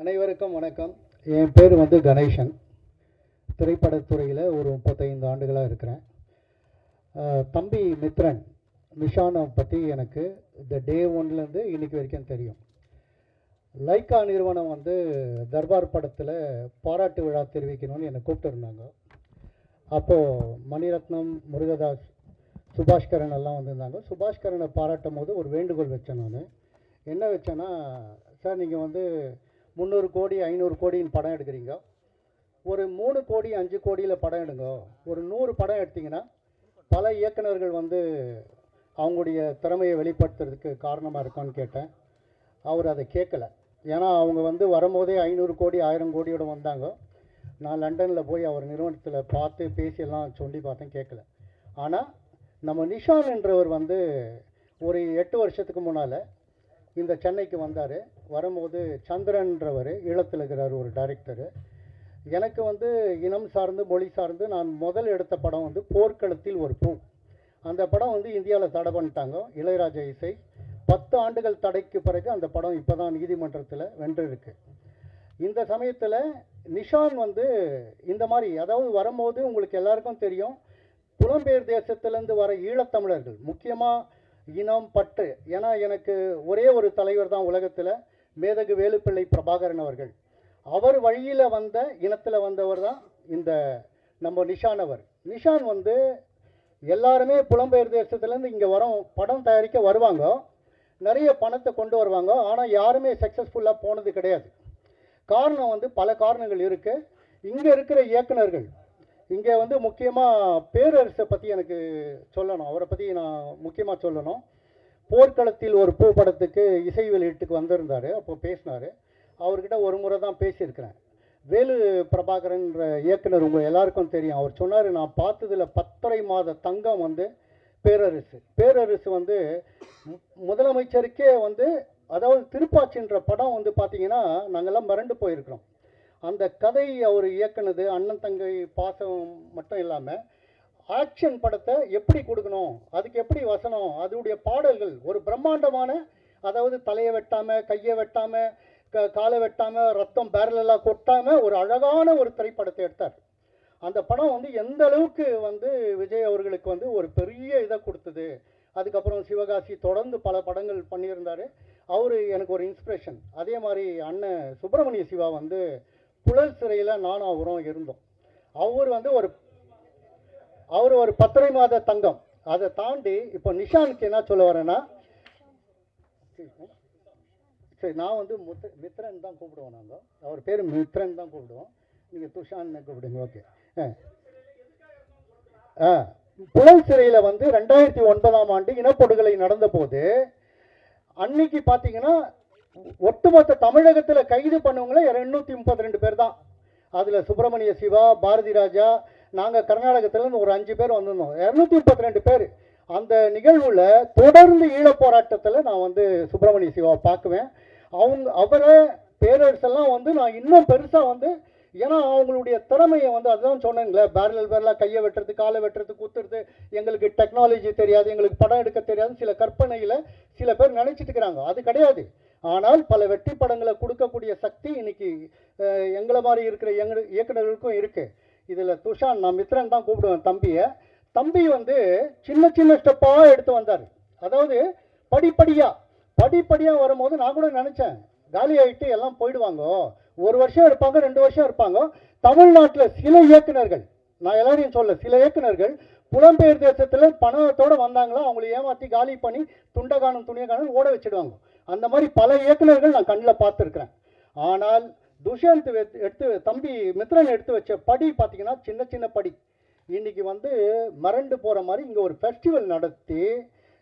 அனைவருக்கும் வணக்கம். என் பேர் வந்து கணேசன். திரைப்படத்துறையில் ஒரு 35 ஆண்டுகளாக இருக்கிறேன். தம்பி மித்ரன் நிஷானை பற்றி எனக்கு இந்த டே ஒன்லேருந்து இன்னைக்கு வரைக்கும் தெரியும். லைக்கா நிறுவனம் வந்து தர்பார் படத்தில் பாராட்டு விழா தெரிவிக்கணும்னு என்னை கூப்பிட்டுருந்தாங்க. அப்போது மணிரத்னம், முருகதாஸ், சுபாஷ்கரன் எல்லாம் வந்திருந்தாங்க. சுபாஷ்கரனை பாராட்டும் போது ஒரு வேண்டுகோள் வச்சேன். நான் என்ன வச்சேன்னா, சார் நீங்கள் வந்து 300 கோடி 500 கோடின்னு படம் எடுக்கிறீங்க, ஒரு 3 கோடி 5 கோடியில் படம் எடுங்க. ஒரு 100 படம் எடுத்திங்கன்னா பல இயக்குநர்கள் வந்து அவங்களுடைய திறமையை வெளிப்படுத்துறதுக்கு காரணமாக இருக்கான்னு கேட்டேன். அவர் அதை கேட்கல. ஏன்னா அவங்க வந்து வரும்போதே 500 கோடி 1000 கோடியோடு வந்தாங்க. நான் லண்டனில் போய் அவர் நிறுவனத்தில் பார்த்து பேசியெல்லாம் சொல்லி பார்த்தேன், கேட்கல. ஆனால் நம்ம நிஷான் என்றவர் வந்து ஒரு 8 வருஷத்துக்கு முன்னால் இந்த சென்னைக்கு வந்தார். வரும்போது சந்திரன்றவர் ஈழத்தில் இருக்கிறார், ஒரு டைரக்டரு. எனக்கு வந்து இனம் சார்ந்து மொழி சார்ந்து நான் முதல் எடுத்த படம் வந்து போர்க்களத்தில் ஒரு பூ. அந்த படம் வந்து இந்தியாவில் தடை பண்ணிட்டாங்க, இளையராஜா இசை. 10 ஆண்டுகள் தடைக்கு பிறகு அந்த படம் இப்போ தான் நீதிமன்றத்தில் வென்றிருக்கு. இந்த சமயத்தில் நிஷான் வந்து இந்த மாதிரி, அதாவது வரும்போது உங்களுக்கு எல்லாருக்கும் தெரியும், புலம்பெயர் தேசத்திலேருந்து வர ஈழத்தமிழர்கள் முக்கியமாக இனம் பற்று. ஏன்னா எனக்கு ஒரே ஒரு தலைவர் தான் உலகத்தில், மேதகு வேலுப்பிள்ளை பிரபாகரன் அவர்கள். அவர் வழியில் வந்த இனத்தில் வந்தவர் தான் இந்த நம்ம நிஷான் அவர். நிஷான் வந்து எல்லாருமே புலம்பெயர் தேசத்துலேருந்து இங்கே படம் தயாரிக்க வருவாங்க, நிறைய பணத்தை கொண்டு வருவாங்க. ஆனால் யாருமே சக்ஸஸ்ஃபுல்லாக போனது கிடையாது. காரணம் வந்து பல காரணங்கள் இருக்குது. இங்கே இருக்கிற இயக்குநர்கள், இங்கே வந்து முக்கியமாக பேரரசை பற்றி எனக்கு சொல்லணும், அவரை பற்றி நான் முக்கியமாக சொல்லணும். போர்க்களத்தில் ஒரு பூ படத்துக்கு இசை வெளியீட்டுக்கு வந்திருந்தார். அப்போ பேசினார். அவர்கிட்ட ஒரு முறை தான் பேசியிருக்கிறேன். வேலு பிரபாகரன்ற இயக்குனர் உங்கள் எல்லாருக்கும் தெரியும். அவர் சொன்னார், நான் பார்த்ததில் 10.5 மாத தங்கம் வந்து பேரரசு. பேரரசு வந்து முதலமைச்சருக்கே வந்து, அதாவது திருப்பாச்சின்ற படம் வந்து பார்த்தீங்கன்னா நாங்கள்லாம் மிரண்டு போயிருக்கிறோம். அந்த கதை அவர் இயக்குனது அண்ணன் தங்கை பாசம் மட்டும் இல்லாமல் ஆக்ஷன் படத்தை எப்படி கொடுக்கணும், அதுக்கு எப்படி வசனம், அதோடைய பாடல்கள் ஒரு பிரம்மாண்டமான, அதாவது தலையை வெட்டாமல் கையை வெட்டாமல் காலை வெட்டாமல் ரத்தம் பேரலெல்லாம் கொட்டாமல் ஒரு அழகான ஒரு திரைப்படத்தை எடுத்தார். அந்த படம் வந்து எந்த அளவுக்கு வந்து விஜய் அவர்களுக்கு வந்து ஒரு பெரிய இதை கொடுத்தது. அதுக்கப்புறம் சிவகாசி தொடர்ந்து பல படங்கள் பண்ணியிருந்தார். அவர் எனக்கு ஒரு இன்ஸ்பிரேஷன். அதே மாதிரி அண்ணன் சுப்பிரமணிய சிவா வந்து புழல் சிறையில் நானும் அவரும் இருந்தோம். அவர் வந்து ஒரு 10.5 மாத தங்கம். அதை தாண்டி இப்போ நிஷானுக்கு என்ன சொல்ல வரேன்னா, சரி நான் வந்து மித்ரன் தான் கூப்பிடுவோம். நாங்கள் அவர் பேர் மித்ரன் தான் கூப்பிடுவோம், நீங்கள் துஷான்னு கூப்பிடுங்க. ஓகே. புழல் சிறையில் வந்து 2009ஆம் ஆண்டு இனப்படுகொலை நடந்த போது அன்னைக்கு பார்த்தீங்கன்னா ஒட்டுமொத்த தமிழகத்தில் கைது பண்ணவங்களே 232 பேர் தான். அதில் சுப்பிரமணிய சிவா, பாரதி ராஜா, நாங்கள் கர்நாடகத்திலேருந்து ஒரு 5 பேர் வந்திருந்தோம். 232 பேர். அந்த நிகழ்வில் தொடர்ந்து ஈழப் போராட்டத்தில் நான் வந்து சுப்பிரமணிய சிவாவை பார்க்குவேன். அவரை பேரரசெல்லாம் வந்து நான் இன்னும் பெருசாக வந்து, ஏன்னா அவங்களுடைய திறமையை வந்து அதுதான் சொன்னேங்களே, பேரலாக கையை வெட்டுறது, காலை வெட்டுறது, குத்துறது, எங்களுக்கு டெக்னாலஜி தெரியாது, எங்களுக்கு படம் எடுக்க தெரியாது, சில கற்பனையில் சில பேர் நினச்சிட்டு இருக்கிறாங்க. அது கிடையாது. ஆனால் பல வெற்றி படங்களை கொடுக்கக்கூடிய சக்தி இன்னைக்கு எங்களை மாதிரி இருக்கிற இயக்குநர்களுக்கும் இருக்குது. இதில் துஷான், நான் மித்ரன் தான் கூப்பிடுவேன் தம்பியை. தம்பி வந்து சின்ன சின்ன ஸ்டெப்பாக எடுத்து வந்தார். அதாவது படிப்படியாக வரும்போது நான் கூட நினச்சேன், காலி ஆகிட்டு எல்லாம் போயிடுவாங்க, 1 வருஷம் இருப்பாங்க, 2 வருஷம் இருப்பாங்க. தமிழ்நாட்டில் சில இயக்குநர்கள், நான் எல்லாரையும் சொல்ல, சில இயக்குநர்கள் புலம்பெயர் தேசத்தில் பணத்தோடு வந்தாங்களோ அவங்களை ஏமாற்றி காலி பண்ணி துண்டகானம் துணியகானம் ஓட வச்சுடுவாங்க. அந்த மாதிரி பல இயக்குநர்கள் நான் கண்ணில் பார்த்துருக்குறேன். ஆனால் துஷாந்த் தம்பி மித்ரன் எடுத்து வச்ச படி பார்த்தீங்கன்னா சின்ன சின்ன படி. இன்றைக்கி வந்து மறண்டு போகிற மாதிரி இங்கே ஒரு ஃபெஸ்டிவல் நடத்தி,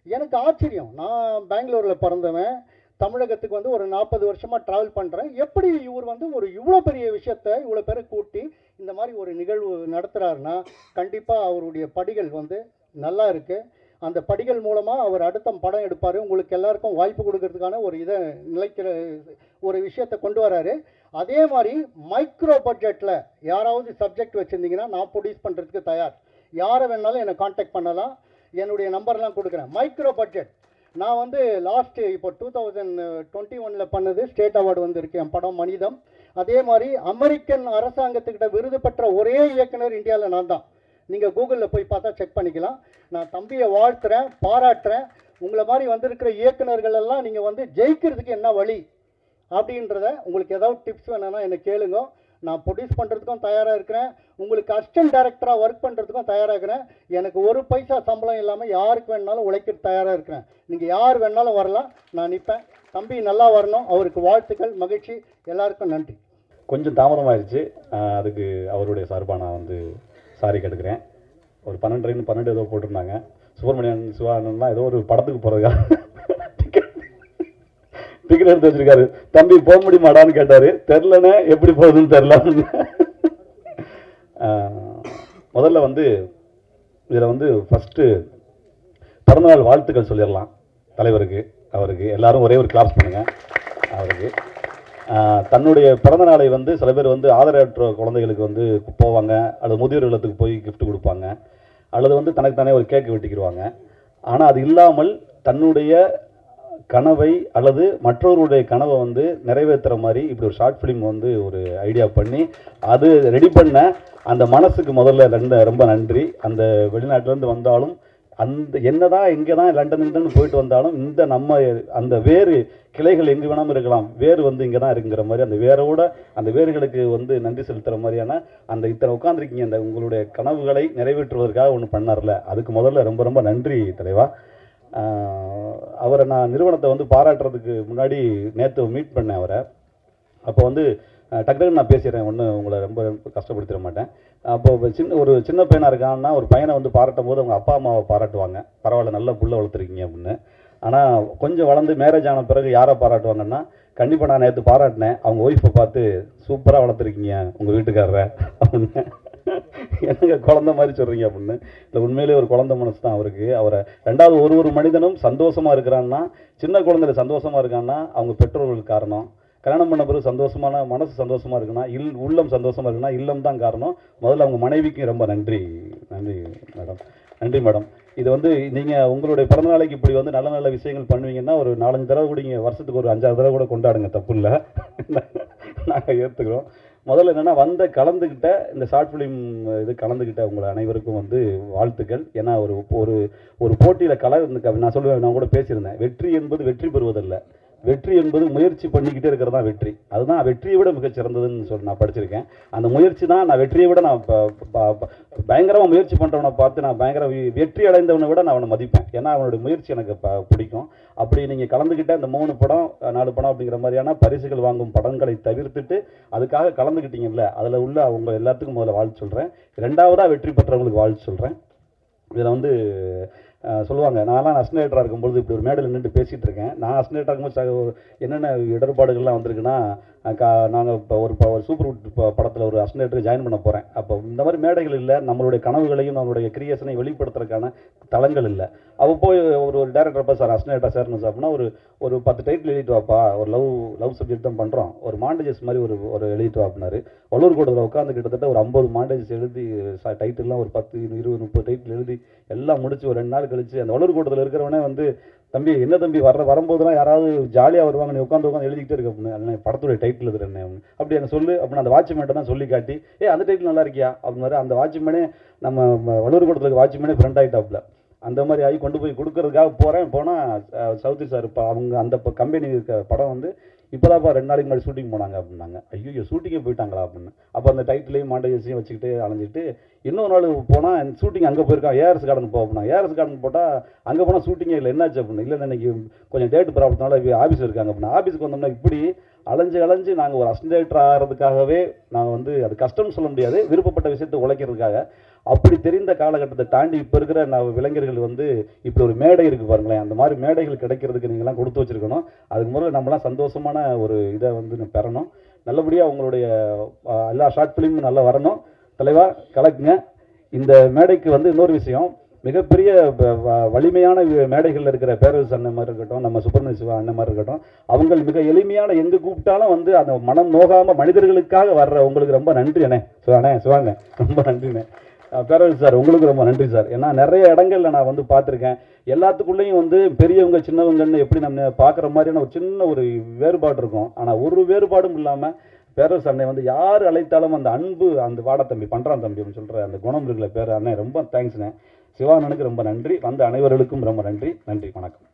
எனக்கு ஆச்சரியம். நான் பெங்களூரில் பிறந்தவன், தமிழகத்துக்கு வந்து ஒரு 40 வருஷமாக ட்ராவல் பண்ணுறேன். எப்படி இவர் வந்து ஒரு இவ்வளோ பெரிய விஷயத்தை இவ்வளோ பேரை கூட்டி இந்த மாதிரி ஒரு நிகழ்வு நடத்துகிறாருன்னா கண்டிப்பாக அவருடைய படிகள் வந்து நல்லா இருக்குது. அந்த படிகள் மூலமாக அவர் அடுத்த படம் எடுப்பார். உங்களுக்கு எல்லாருக்கும் வாய்ப்பு கொடுக்கறதுக்கான ஒரு இதை நிலைக்கிற ஒரு விஷயத்தை கொண்டு வராரு. அதே மாதிரி மைக்ரோ பட்ஜெட்டில் யாராவது சப்ஜெக்ட் வச்சுருந்தீங்கன்னா நான் ப்ரொடியூஸ் பண்ணுறதுக்கு தயார். யாரை வேணாலும் என்னை காண்டாக்ட் பண்ணலாம், என்னுடைய நம்பர்லாம் கொடுக்குறேன். மைக்ரோ பட்ஜெட் நான் வந்து லாஸ்ட்டு இப்போ 2021 பண்ணது ஸ்டேட் அவார்டு வந்திருக்கு என் படம் மனிதம். அதே மாதிரி அமெரிக்கன் அரசாங்கத்துக்கிட்ட விருது பெற்ற ஒரே இயக்குனர் இந்தியாவில் நான் தான். நீங்கள் கூகுளில் போய் பார்த்தா செக் பண்ணிக்கலாம். நான் தம்பியை வாழ்த்துறேன், பாராட்டுறேன். உங்களை மாதிரி வந்திருக்கிற இயக்குநர்கள் எல்லாம் நீங்கள் வந்து ஜெயிக்கிறதுக்கு என்ன வழி அப்படின்றத உங்களுக்கு ஏதாவது டிப்ஸ் வேணும்னா என்னை கேளுங்க. நான் ப்ரொடியூஸ் பண்ணுறதுக்கும் தயாராக இருக்கிறேன், உங்களுக்கு அசிஸ்டன்ட் டைரக்டராக ஒர்க் பண்ணுறதுக்கும் தயாராக இருக்கிறேன். எனக்கு ஒரு பைசா சம்பளம் இல்லாமல் யாருக்கு வேணாலும் உழைக்க தயாராக இருக்கிறேன். நீங்கள் யார் வேணாலும் வரலாம், நான் நிற்பேன். தம்பி நல்லா வரணும், அவருக்கு வாழ்த்துக்கள், மகிழ்ச்சி, எல்லாருக்கும் நன்றி. கொஞ்சம் தாமதமாகிடுச்சு, அதுக்கு அவருடைய சார்பாக நான் வந்து சாரி கேட்டுக்கிறேன். ஒரு 12 ஏதோ போட்டிருந்தாங்க. சுப்பிரமணியன் சிவானந்தான் ஏதோ ஒரு படத்துக்கு போகிறதுக்காக டிக்கெட் எடுத்து வச்சிருக்காரு. தம்பி போக முடியுமாடான்னு கேட்டார். தெரிலனே, எப்படி போகுதுன்னு தெரில. முதல்ல வந்து இதில் வந்து ஃபஸ்ட்டு பிறந்தநாள் வாழ்த்துக்கள் சொல்லிடலாம் தலைவருக்கு. அவருக்கு எல்லாரும் ஒரே ஒரு கிளாப்ஸ் பண்ணுங்க. அவருக்கு தன்னுடைய பிறந்த நாளை வந்து சில பேர் வந்து ஆதரவற்ற குழந்தைகளுக்கு வந்து போவாங்க, அல்லது முதியோர் இல்லத்துக்கு போய் கிஃப்ட் கொடுப்பாங்க, அல்லது வந்து தனக்கு தானே ஒரு கேக்கு வெட்டிக்கிடுவாங்க. ஆனால் அது இல்லாமல் தன்னுடைய கனவை அல்லது மற்றவர்களுடைய கனவை வந்து நிறைவேற்றுற மாதிரி இப்படி ஒரு ஷார்ட் ஃபிலிம் வந்து ஒரு ஐடியா பண்ணி அது ரெடி பண்ண அந்த மனசுக்கு முதல்ல ரொம்ப நன்றி. அந்த வெளிநாட்டிலேருந்து வந்தாலும் அந்த என்னதான் எங்கே தான் லண்டன் போயிட்டு வந்தாலும் இந்த நம்ம அந்த வேறு கிளைகள் எங்கே வேணாமல் இருக்கலாம், வேறு வந்து இங்கே தான் இருக்குங்கிற மாதிரி அந்த வேரோட அந்த வேர்களுக்கு வந்து நன்றி செலுத்துகிற மாதிரியான அந்த இத்தனை உட்காந்துருக்கீங்க அந்த உங்களுடைய கனவுகளை நிறைவேற்றுவதற்காக ஒன்று பண்ணார்ல, அதுக்கு முதல்ல ரொம்ப ரொம்ப நன்றி தலைவா. அவரை நான் நிறுவனத்தை வந்து பாராட்டுறதுக்கு முன்னாடி நேற்று மீட் பண்ணேன் அவரை. அப்போ வந்து டக்குன்னு நான் பேசிடுறேன், ஒன்றும் உங்களை ரொம்ப கஷ்டப்படுத்திட மாட்டேன். அப்போ ஒரு சின்ன பையனாக இருக்கான்னா ஒரு பையனை வந்து பாராட்டும் போது அவங்க அப்பா அம்மாவை பாராட்டுவாங்க, பரவாயில்ல நல்ல புள்ள வளர்த்துருக்கீங்க அப்படின்னு. ஆனால் கொஞ்சம் வளர்ந்து மேரேஜ் ஆன பிறகு யாரை பாராட்டுவாங்கன்னா, கண்டிப்பாக நான் நேற்று பாராட்டினேன் அவங்க ஒய்ஃபை பார்த்து, சூப்பராக வளர்த்துருக்கீங்க உங்கள் வீட்டுக்காரரை அப்படின்னு. என்னங்க குழந்தை மாதிரி சொல்கிறீங்க அப்படின்னு. இல்லை உண்மையிலே ஒரு குழந்தை மனசு தான் அவருக்கு. அவரை ரெண்டாவது ஒரு மனிதனும் சந்தோஷமாக இருக்கிறான்னா, சின்ன குழந்தைல சந்தோஷமாக இருக்கான்னா அவங்க பெற்றோர்களுக்கு காரணம். கல்யாணம் பண்ண பிறகு சந்தோஷமான மனசு சந்தோஷமாக இருக்குன்னா, உள்ளம் சந்தோஷமாக இருக்குன்னா இல்லம் தான் காரணம். முதல்ல அவங்க மனைவிக்கு ரொம்ப நன்றி. நன்றி மேடம். நன்றி மேடம். இது வந்து நீங்கள் உங்களுடைய பிறந்தநாளைக்கு இப்படி வந்து நல்ல நல்ல விஷயங்கள் பண்ணுவீங்கன்னா ஒரு 4-5 தடவை கூட இங்கே வருஷத்துக்கு ஒரு 5-6 தடவை கூட கொண்டாடுங்க, தப்பு இல்லை, நாங்கள் ஏற்றுக்கிறோம். முதல்ல என்னென்னா கலந்துக்கிட்ட இந்த ஷார்ட் ஃபிலிம் இது கலந்துக்கிட்ட உங்களை அனைவருக்கும் வந்து வாழ்த்துக்கள். ஏன்னா ஒரு போட்டியில் நான் சொல்லுவேன், நான் கூட பேசியிருந்தேன், வெற்றி என்பது வெற்றி பெறுவதல்ல, வெற்றி என்பது முயற்சி பண்ணிக்கிட்டே இருக்கிறது தான் வெற்றி. அதுதான் வெற்றியை விட மிகச் சிறந்ததுன்னு சொல்லி நான் படிச்சிருக்கேன். அந்த முயற்சி தான் நான் வெற்றியை விட நான் பயங்கரமாக முயற்சி பண்ணுறவனை பார்த்து நான் பயங்கர வெற்றி அடைந்தவனை விட நான் அவனை மதிப்பேன். ஏன்னா அவனுடைய முயற்சி எனக்கு பிடிக்கும். அப்படி நீங்கள் கலந்துக்கிட்ட இந்த 3 படம் 4 படம் அப்படிங்கிற மாதிரியான பரிசுகள் வாங்கும் படங்களை தவிர்த்துட்டு அதுக்காக கலந்துக்கிட்டீங்கல்ல, அதில் உள்ள அவங்க எல்லாத்துக்கும் முதல்ல வாழ்த்து சொல்கிறேன். ரெண்டாவதாக வெற்றி பெற்றவங்களுக்கு வாழ்த்து சொல்கிறேன். இதில் வந்து சொல்லுவாங்க, நான்லாம் அசினேட்டராக இருக்கும்போது இப்படி ஒரு மேடையில் நின்று பேசிகிட்டு இருக்கேன். நான் அசினேட்டராக இருக்கும்போது என்னென்ன இடர்பாடுகள்லாம் வந்திருக்குன்னா, நாங்கள் இப்போ ஒரு சூப்பர் படத்தில் ஒரு அசினேட்டருக்கு ஜாயின் பண்ண போகிறேன். அப்போ இந்த மாதிரி மேடைகள் இல்லை, நம்மளுடைய கனவுகளையும் நம்மளுடைய கிரியேஷனையும் வெளிப்படுத்துறதுக்கான தளங்கள் இல்லை. அப்போ போய் ஒரு டேரக்டர் சார் அசினேட்டராக சேரணும் சார் அப்படின்னா ஒரு 10 டைட்டில் எழுதிட்டு வாப்பா, ஒரு லவ் சப்ஜெக்ட் தான் பண்ணுறோம், ஒரு மாண்டேஜஸ் மாதிரி ஒரு எழுதிட்டு வா அப்படின்னாரு. வள்ளூர் கூடத்தில் உட்காந்து கிட்டத்தட்ட ஒரு 50 மாண்டேஜஸ் எழுதி டைட்டில்லாம் ஒரு 10, 20, 30 டைட்டில் எழுதி எல்லாம் முடிச்சு ஒரு 2 நாள் கழிச்சு அந்த வள்ளூர் கூடத்தில் இருக்கிறவனே வந்து, தம்பி என்ன தம்பி வரும்போதெல்லாம் யாராவது ஜாலியாக வருவாங்க, நீ உட்காந்து எழுதிக்கிட்டே இருக்க அப்படின்னு, படத்துடைய டைட்டில் இது என்ன அப்படி என்ன சொல்லு அப்படின்னு அந்த வாட்ச்மேன்ட்ட தான் சொல்லி காட்டி, அந்த டைட்டில் நல்லா இருக்கியா அப்படின்னு அந்த வாட்ச்மேனே நம்ம வள்ளூர் கூடத்தில் வாட்ச்மேனே ஃப்ரெண்ட் ஆகிட்டாப்புல. அந்த மாதிரி ஆகி கொண்டு போய் கொடுக்கறதுக்காக போனால் சவுத்ரி சார் இப்போ அவங்க அந்த கம்பெனி இருக்க படம் வந்து இப்போதான்ப்பா 2 நாளைக்கு முன்னாடி ஷூட்டிங் போனாங்க அப்படின்னாங்க. ஐயோ ஷூட்டிங்கே போயிட்டாங்களா அப்படின்னு. அப்போ அந்த டைட்டிலையும் மாண்டேஜஸையும் வச்சுக்கிட்டு அலைஞ்சிட்டு இன்னொரு நாள் போனால் ஷூட்டிங் அங்கே போயிருக்கான், ஏஆர்எஸ் கார்டன் போ அப்படின்னா. ஏஆர்எஸ் கார்டன் போட்டால் அங்கே போனால் ஷூட்டிங்கே இல்லை, என்னாச்சு அப்படின்னு. இல்லை இன்னைக்கு கொஞ்சம் டேட் ப்ராப்ளத்தினால ஆஃபீஸ் இருக்காங்க அப்படின்னா. ஆஃபீஸுக்கு வந்தோம்னா இப்படி அலைஞ்சு நாங்கள் ஒரு அசிஸ்டன்ட் ஆகிறதுக்காகவே நாங்கள் வந்து அது கஷ்டம்னு சொல்ல முடியாது, விருப்பப்பட்ட விஷயத்தை உழைக்கிறதுக்காக அப்படி தெரிந்த காலகட்டத்தை தாண்டி இப்போ இருக்கிற இளைஞர்கள் வந்து இப்படி ஒரு மேடை இருக்குது பாருங்களேன், அந்த மாதிரி மேடைகள் கிடைக்கிறதுக்கு நீங்களாம் கொடுத்து வச்சுருக்கணும். அதுக்கு முதல்ல நம்மளாம் சந்தோஷமான ஒரு இதை வந்து பெறணும். நல்லபடியாக உங்களுடைய எல்லா ஷார்ட் ஃபிலிமும் நல்லா வரணும். தலைவா கலக்குங்க. இந்த மேடைக்கு வந்து இன்னொரு விஷயம், மிகப்பெரிய வலிமையான மேடைகளில் இருக்கிற பேரரசு அண்ணன் மாதிரி இருக்கட்டும், நம்ம சுப்பிரமணிய சிவா அண்ணன் மாதிரி இருக்கட்டும், அவங்க மிக எளிமையான எங்கே கூப்பிட்டாலும் வந்து அந்த மனம் நோகாமல் மனிதர்களுக்காக வர்ற உங்களுக்கு ரொம்ப நன்றி அண்ணே. சிவாங்க ரொம்ப நன்றிண்ணே. பேரரசு சார் உங்களுக்கு ரொம்ப நன்றி சார். ஏன்னா நிறைய இடங்கள்ல நான் வந்து பார்த்துருக்கேன், எல்லாத்துக்குள்ளேயும் வந்து பெரியவங்க சின்னவங்கன்னு எப்படி நம்ம பார்க்குற மாதிரியான ஒரு சின்ன ஒரு வேறுபாடு இருக்கும். ஆனால் ஒரு வேறுபாடும் இல்லாமல் பேரரசு அண்ணன் வந்து யார் அழைத்தாலும் அந்த அன்பு, அந்த வாடா தம்பி பண்ணுறான் தம்பி அப்படின்னு சொல்கிற அந்த குணம் இருக்கிற பேர் அண்ணன், ரொம்ப தேங்க்ஸ்ண்ணே. சிவானனுக்கு ரொம்ப நன்றி, வந்த அனைவர்களுக்கும் ரொம்ப நன்றி. நன்றி, வணக்கம்.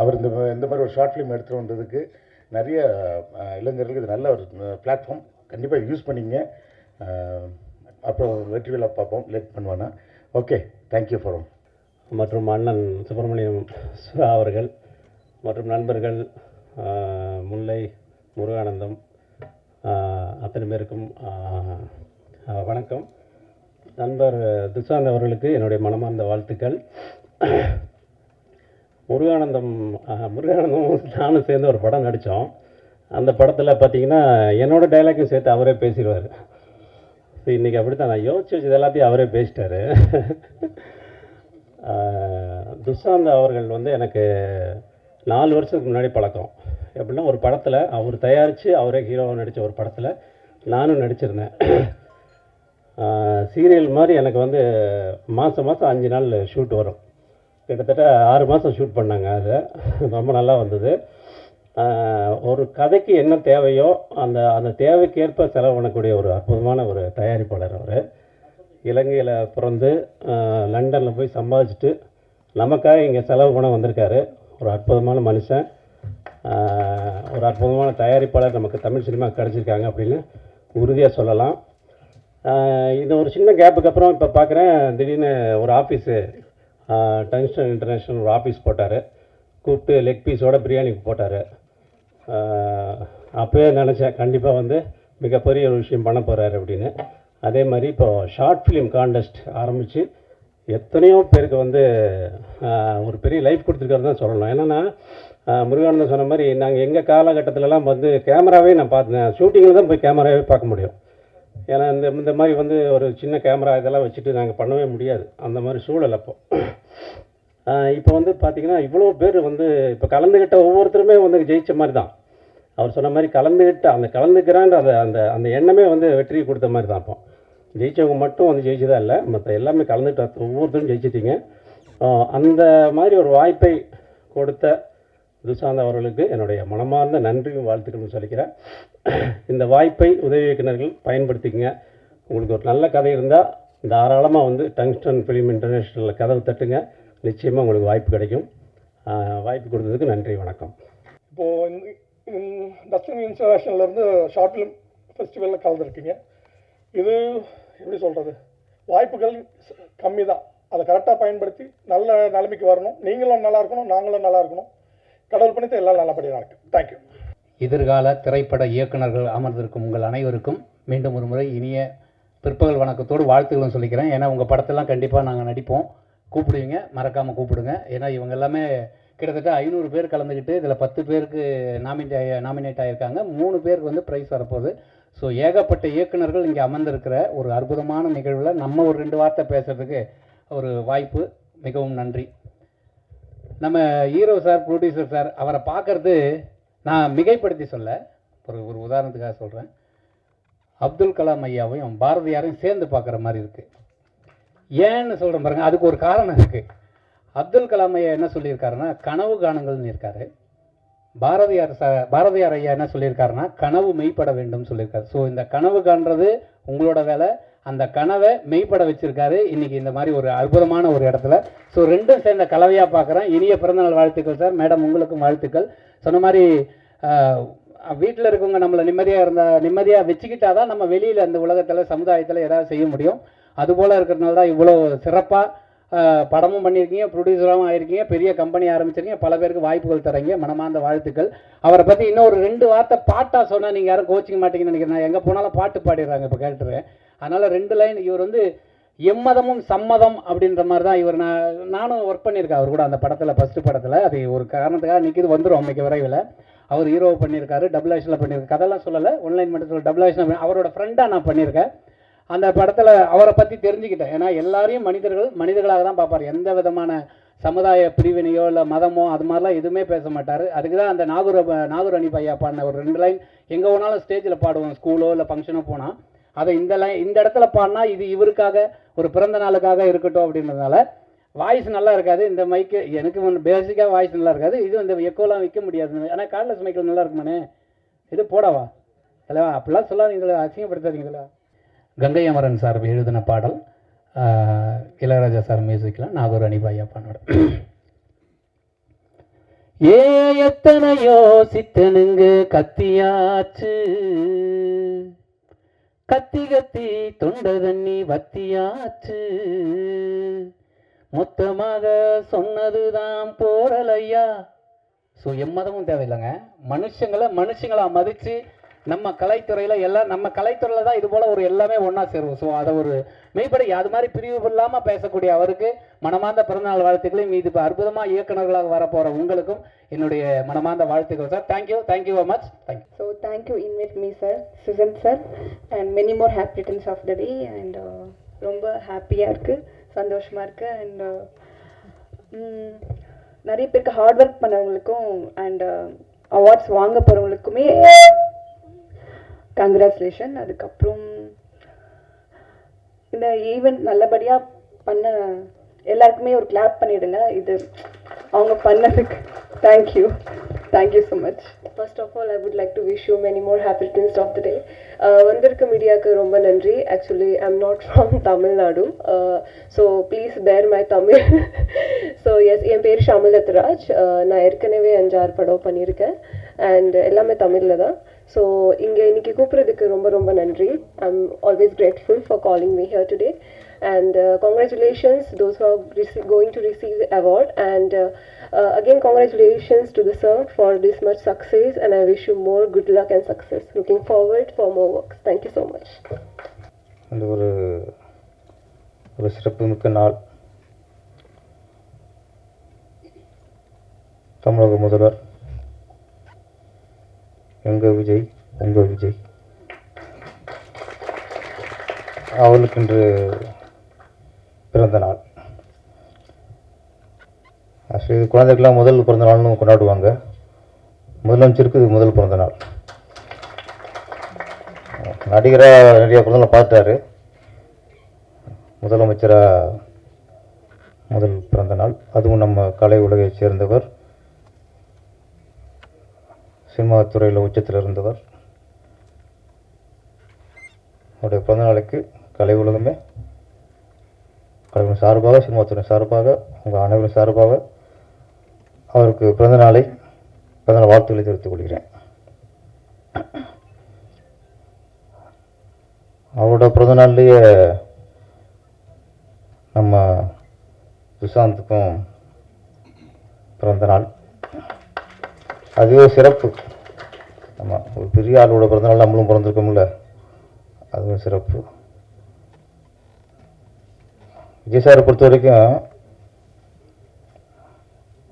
அவர் இந்த மாதிரி ஒரு ஷார்ட் ஃபிலிம் எடுத்துகிட்டு வந்ததுக்கு நிறைய இளைஞர்களுக்கு இது நல்ல ஒரு பிளாட்ஃபார்ம், கண்டிப்பாக யூஸ் பண்ணிங்க. அப்புறம் வெற்றி விழா பார்ப்போம், லேட் பண்ணுவானா. Okay, thank you for. மற்றும் அண்ணன் சுப்பிரமணியம் சுரா அவர்கள் மற்றும் நண்பர்கள் முல்லை, முருகானந்தம், அத்தனை பேருக்கும் வணக்கம். நண்பர் துஷாந்த் அவர்களுக்கு என்னுடைய மனமார்ந்த வாழ்த்துக்கள். முருகானந்தம் நானும் சேர்ந்து ஒரு படம் நடித்தோம். அந்த படத்தில் பார்த்தீங்கன்னா என்னோடய டைலாக்கும் சேர்த்து அவரே பேசிடுவார். இன்றைக்கி அப்படி தான் நான் யோசிச்சு வச்சது எல்லாத்தையும் அவரே பேசிட்டார். துஷாந்த் அவர்கள் வந்து எனக்கு 4 வருஷத்துக்கு முன்னாடி பழக்கம். எப்படின்னா, ஒரு படத்தில் அவர் தயாரித்து அவரே ஹீரோவாக நடித்த ஒரு படத்தில் நானும் நடிச்சிருந்தேன். சீரியல் மாதிரி எனக்கு வந்து மாதம் 5 நாள் ஷூட் வரும். கிட்டத்தட்ட 6 மாதம் ஷூட் பண்ணாங்க. அது ரொம்ப நல்லா வந்தது. ஒரு கதைக்கு என்ன தேவையோ அந்த தேவைக்கேற்ப செலவு பண்ணக்கூடிய ஒரு அற்புதமான ஒரு தயாரிப்பாளர் அவர். இலங்கையில் பிறந்து லண்டனில் போய் சம்பாதிச்சுட்டு நமக்காக இங்கே செலவு பண்ண வந்திருக்காரு. ஒரு அற்புதமான மனுஷன், ஒரு அற்புதமான தயாரிப்பாளர் நமக்கு தமிழ் சினிமா கிடச்சிருக்காங்க அப்படின்னு உறுதியாக சொல்லலாம். இந்த ஒரு சின்ன கேப்புக்கு அப்புறம் இப்போ பார்க்குறேன், திடீர்னு ஒரு ஆஃபீஸு டங்ஸ்டன் இன்டர்நேஷ்னல் ஒரு ஆஃபீஸ் போட்டார். கூப்பிட்டு லெக் பீஸோட பிரியாணிக்கு போட்டார். அப்போயே நினச்சேன் கண்டிப்பாக வந்து மிகப்பெரிய ஒரு விஷயம் பண்ண போகிறாரு அப்படின்னு. அதே மாதிரி இப்போது ஷார்ட் ஃபிலிம் கான்டெஸ்ட் ஆரம்பித்து எத்தனையோ பேருக்கு வந்து ஒரு பெரிய லைஃப் கொடுத்துருக்காரு தான் சொல்லணும். என்னென்னா, முருகானந்தம் சொன்ன மாதிரி நாங்கள் எங்கள் காலகட்டத்திலலாம் வந்து கேமராவே நான் பார்த்தேன், ஷூட்டிங்கில் தான் போய் கேமராவே பார்க்க முடியும். ஏன்னா இந்த மாதிரி வந்து ஒரு சின்ன கேமரா இதெல்லாம் வச்சுட்டு நாங்கள் பண்ணவே முடியாது, அந்த மாதிரி சூழல் அப்போ. இப்போ வந்து பார்த்திங்கன்னா இவ்வளோ பேர் வந்து இப்போ கலந்துக்கிட்ட ஒவ்வொருத்தருமே வந்து ஜெயித்த மாதிரி தான். அவர் சொன்ன மாதிரி கலந்துக்கிறான்ற அந்த எண்ணமே வந்து வெற்றி கொடுத்த மாதிரி தான். அப்போ ஜெயித்தவங்க மட்டும் வந்து ஜெயிச்சதா இல்லை, மற்ற எல்லாமே கலந்துக்கிட்ட ஒவ்வொருத்தரும் ஜெயிச்சிட்டிங்க. அந்த மாதிரி ஒரு வாய்ப்பை கொடுத்த துஷாந்த் அவர்களுக்கு என்னுடைய மனமார்ந்த நன்றியும் வாழ்த்துக்கள்னு சொல்லிக்கிறேன். இந்த வாய்ப்பை உதவி இயக்குநர்கள் பயன்படுத்திக்கங்க. உங்களுக்கு ஒரு நல்ல கதை இருந்தால் தாராளமாக வந்து டங்ஸ்டன் ஃபிலிம் இன்டர்நேஷ்னலில் கதவு தட்டுங்க, நிச்சயமாக உங்களுக்கு வாய்ப்பு கிடைக்கும். வாய்ப்பு கொடுத்ததுக்கு நன்றி, வணக்கம். இப்போது டஸ்டன் இன்டர்நேஷ்னல்லேருந்து ஷார்ட் ஃபிலிம் ஃபெஸ்டிவலில் கலந்துருக்கீங்க. இது எப்படி சொல்கிறது, வாய்ப்புகள் கம்மி தான். அதை கரெக்டாக பயன்படுத்தி நல்ல நிலைமைக்கு வரணும். நீங்களும் நல்லா இருக்கணும், நாங்களும் நல்லா இருக்கணும். கடவுள் பண்ணிட்டு எல்லாம் நல்லபடியாக நடக்கும். தேங்க்யூ. எதிர்கால திரைப்பட இயக்குநர்கள் அமர்ந்திருக்கும் உங்கள் அனைவருக்கும் மீண்டும் ஒரு முறை இனிய பிற்பகல் வணக்கத்தோடு வாழ்த்துக்களும் சொல்லிக்கிறேன். ஏன்னா உங்கள் படத்தெல்லாம் கண்டிப்பாக நாங்கள் நடிப்போம், கூப்பிடுவீங்க, மறக்காமல் கூப்பிடுங்க. ஏன்னா இவங்க எல்லாமே கிட்டத்தட்ட 500 பேர் கலந்துக்கிட்டு இதில் 10 பேருக்கு நாமினேட் ஆகியிருக்காங்க, 3 பேருக்கு வந்து ப்ரைஸ் வரப்போகுது. ஸோ ஏகப்பட்ட இயக்குநர்கள் இங்கே அமர்ந்திருக்கிற ஒரு அற்புதமான நிகழ்வில் நம்ம ஒரு 2 வார்த்தை பேசுகிறதுக்கு ஒரு வாய்ப்பு, மிகவும் நன்றி. நம்ம ஹீரோ சார், ப்ரொடியூசர் சார், அவரை பார்க்கறது நான் மிகைப்படுத்தி சொல்ல, ஒரு உதாரணத்துக்காக சொல்கிறேன். அப்துல் கலாம் ஐயாவையும் பாரதியாரையும் சேர்ந்து பார்க்குற மாதிரி இருக்குது. ஏன்னு சொல்கிறேன் பாருங்கள், அதுக்கு ஒரு காரணம் இருக்குது. அப்துல் கலாம் ஐயா என்ன சொல்லியிருக்காருன்னா கனவு காணுங்கள்னு இருக்காரு. பாரதியார் ஐயா என்ன சொல்லியிருக்காருன்னா கனவு மெய்ப்பட வேண்டும் சொல்லியிருக்காரு. ஸோ இந்த கனவு காண்றது உங்களோட வேலை, அந்த கனவை மெய்ப்பட வச்சிருக்காரு இன்னைக்கு இந்த மாதிரி ஒரு அற்புதமான ஒரு இடத்துல. ஸோ ரெண்டும் சேர்ந்த கலவையாக பார்க்குறேன். இனிய பிறந்தநாள் வாழ்த்துக்கள் சார். மேடம் உங்களுக்கும் வாழ்த்துக்கள். சொன்ன மாதிரி வீட்டில் இருக்கவங்க நம்மளை நிம்மதியாக வச்சுக்கிட்டாதான் நம்ம வெளியில் அந்த உலகத்தில் சமுதாயத்தில் ஏதாவது செய்ய முடியும். அதுபோல் இருக்கிறதுனால தான் இவ்வளோ சிறப்பாக படமும் பண்ணியிருக்கீங்க, ப்ரொடியூசராகவும் ஆயிருக்கீங்க, பெரிய கம்பெனி ஆரம்பிச்சிருக்கீங்க, பல பேருக்கு வாய்ப்புகள் தரீங்க, மனமார்ந்த வாழ்த்துக்கள். அவரை பற்றி இன்னும் ஒரு 2 வார்த்தை பாட்டாக சொன்னால் நீங்கள் யாரும் கோச்சிக்க மாட்டீங்கன்னு நினைக்கிறேன். நான் எங்கே போனாலும் பாட்டு பாடிடுறாங்க இப்போ கேட்டுருவேன். அதனால் 2 லைன். இவர் வந்து எம்மதமும் சம்மதம் அப்படின்ற மாதிரி தான் இவர். நானும் ஒர்க் பண்ணியிருக்கேன் அவர் கூட அந்த படத்தில், ஃபஸ்ட்டு படத்தில். அது ஒரு காரணத்துக்காக நிற்கிது, வந்துடும் அன்றைக்கி விரைவில். அவர் ஹீரோவை பண்ணியிருக்காரு, டபுள் ஆக்ஷனில் பண்ணியிருக்காரு. கதெல்லாம் சொல்லலை, ஒன்லைன் மட்டும் டபுள் ஆக்ஷனில் அவரோட ஃப்ரெண்டாக நான் பண்ணியிருக்கேன். அந்த படத்தில் அவரை பற்றி தெரிஞ்சுக்கிட்டேன். ஏன்னா எல்லாரையும் மனிதர்களாக தான் பார்ப்பார். எந்த விதமான சமுதாய பிரிவினையோ இல்லை மதமோ அது மாதிரிலாம் எதுவுமே பேச மாட்டார். அதுக்கு தான் அந்த நாகூர் அணி பையா பாடின ஒரு 2 லைன் எங்கே வேணாலும் ஸ்டேஜில் பாடுவோம், ஸ்கூலோ இல்லை ஃபங்க்ஷனோ போனால் அதை இந்த இடத்துல பாடினா இது இவருக்காக ஒரு பிறந்த நாளுக்காக இருக்கட்டும் அப்படின்றதுனால. வாய்ஸ் நல்லா இருக்காது இந்த மைக்கு, எனக்கு பேசிக்காக வாய்ஸ் நல்லா இருக்காது. இது இந்த எக்கோலாம் வைக்க முடியாது. ஆனால் கார்ட்லெஸ் மைக்கில் நல்லா இருக்குமானே, இது போடவா தலைவா அப்படிலாம் சொல்லாதீங்களா, அசிங்கப்படுத்தாதீங்களா. கங்கை அமரன் சார் எழுதின பாடல், இளையராஜா சார் மியூசிக்கில் நாகூர் அனிபாயா பாடல். ஏ எத்தனையோ சித்தனுங்க கத்தியாச்சு, கத்தி கத்தி தொண்ட தண்ணி வத்தியாச்சு, மொத்தமாக சொன்னதுதான் போரலையா. ஸோ எம்மதமும் தேவையில்லைங்க, மனுஷங்களா மதித்து நம்ம கலைத்துறையில் எல்லாம், நம்ம கலைத்துறையில் தான் இது போல் ஒரு எல்லாமே ஒன்றா சேருவோம். ஸோ அதை ஒரு மெய்ப்படி அது மாதிரி பிரிவு இல்லாமல் பேசக்கூடிய அவருக்கு மனமார்ந்த பிறந்தநாள் வாழ்த்துக்களையும், இது இப்போ அற்புதமாக இயக்குநர்களாக வரப்போகிற உங்களுக்கும் என்னுடைய மனமார்ந்த வாழ்த்துக்கள் sir. Thank you very much. Thank you. So thank you invite me sir, Susan sir, and many more happy returns of the day. And ரொம்ப ஹாப்பியாக இருக்குது, சந்தோஷமாக இருக்குது. அண்ட் நிறைய பேருக்கு ஹார்ட் ஒர்க் பண்ணவங்களுக்கும் அண்ட் அவார்ட்ஸ் வாங்க போகிறவங்களுக்குமே கங்க்ராச்சுலேஷன். அதுக்கப்புறம் இந்த ஈவெண்ட் நல்லபடியாக பண்ண எல்லாருக்குமே ஒரு கிளாப் பண்ணிவிடுங்க, இது அவங்க பண்ணதுக்கு. Thank you so much. First of all, I would like to wish you many more happy returns of the day. வந்திருக்க மீடியாவுக்கு ரொம்ப நன்றி. Actually, I'm not from Tamil Nadu, so please bear my Tamil. So yes, என் பேர் ஷாமில் ரத்ராஜ். நான் ஏற்கனவே 5-6 படம் பண்ணியிருக்கேன் and எல்லாமே தமிழில் தான். ஸோ இங்கே இன்னைக்கு கூப்பிட்றதுக்கு ரொம்ப ரொம்ப நன்றி. I'm always grateful for calling me here today. And congratulations those who are going to receive the award, and again congratulations to the sir for this much success, and I wish you more good luck and success. Looking forward for more works. Thank you so much. அந்த ஒரு சிறப்புமிக்க நாள். தமிழக முதல்வர் எங்கள் விஜய், உங்கள் விஜய் அவர்களுக்கு இன்று பிறந்த நாள். ஆக்சுவலி இது குழந்தைக்கெல்லாம் முதல் பிறந்த நாள்னு கொண்டாடுவாங்க. முதலமைச்சருக்கு இது முதல் பிறந்த நாள். நடிகராக நிறைய பிறந்தநாள் பார்த்தாரு, முதலமைச்சராக முதல் பிறந்த நாள். அதுவும் நம்ம கலை உலகைச் சேர்ந்தவர், சினிமா துறையில் உச்சத்தில் இருந்தவர். அவருடைய பிறந்த நாளைக்கு கலை உலகமே, கலைஞர் சார்பாக, சினிமாத்துறை சார்பாக, உங்கள் அனைவரும் சார்பாக அவருக்கு பிறந்தநாள் வாழ்த்துக்களை தெரிவித்துக் கொள்கிறேன். அவரோட பிறந்தநாள்லேயே நம்ம சுஷாந்துக்கும் பிறந்த நாள், அதுவே சிறப்பு. ஆமாம், ஒரு பெரிய ஆளோட பிறந்தநாள் நம்மளும் பிறந்திருக்கோம்ல, அதுவும் சிறப்பு. விஜய் சாரை பொறுத்த வரைக்கும்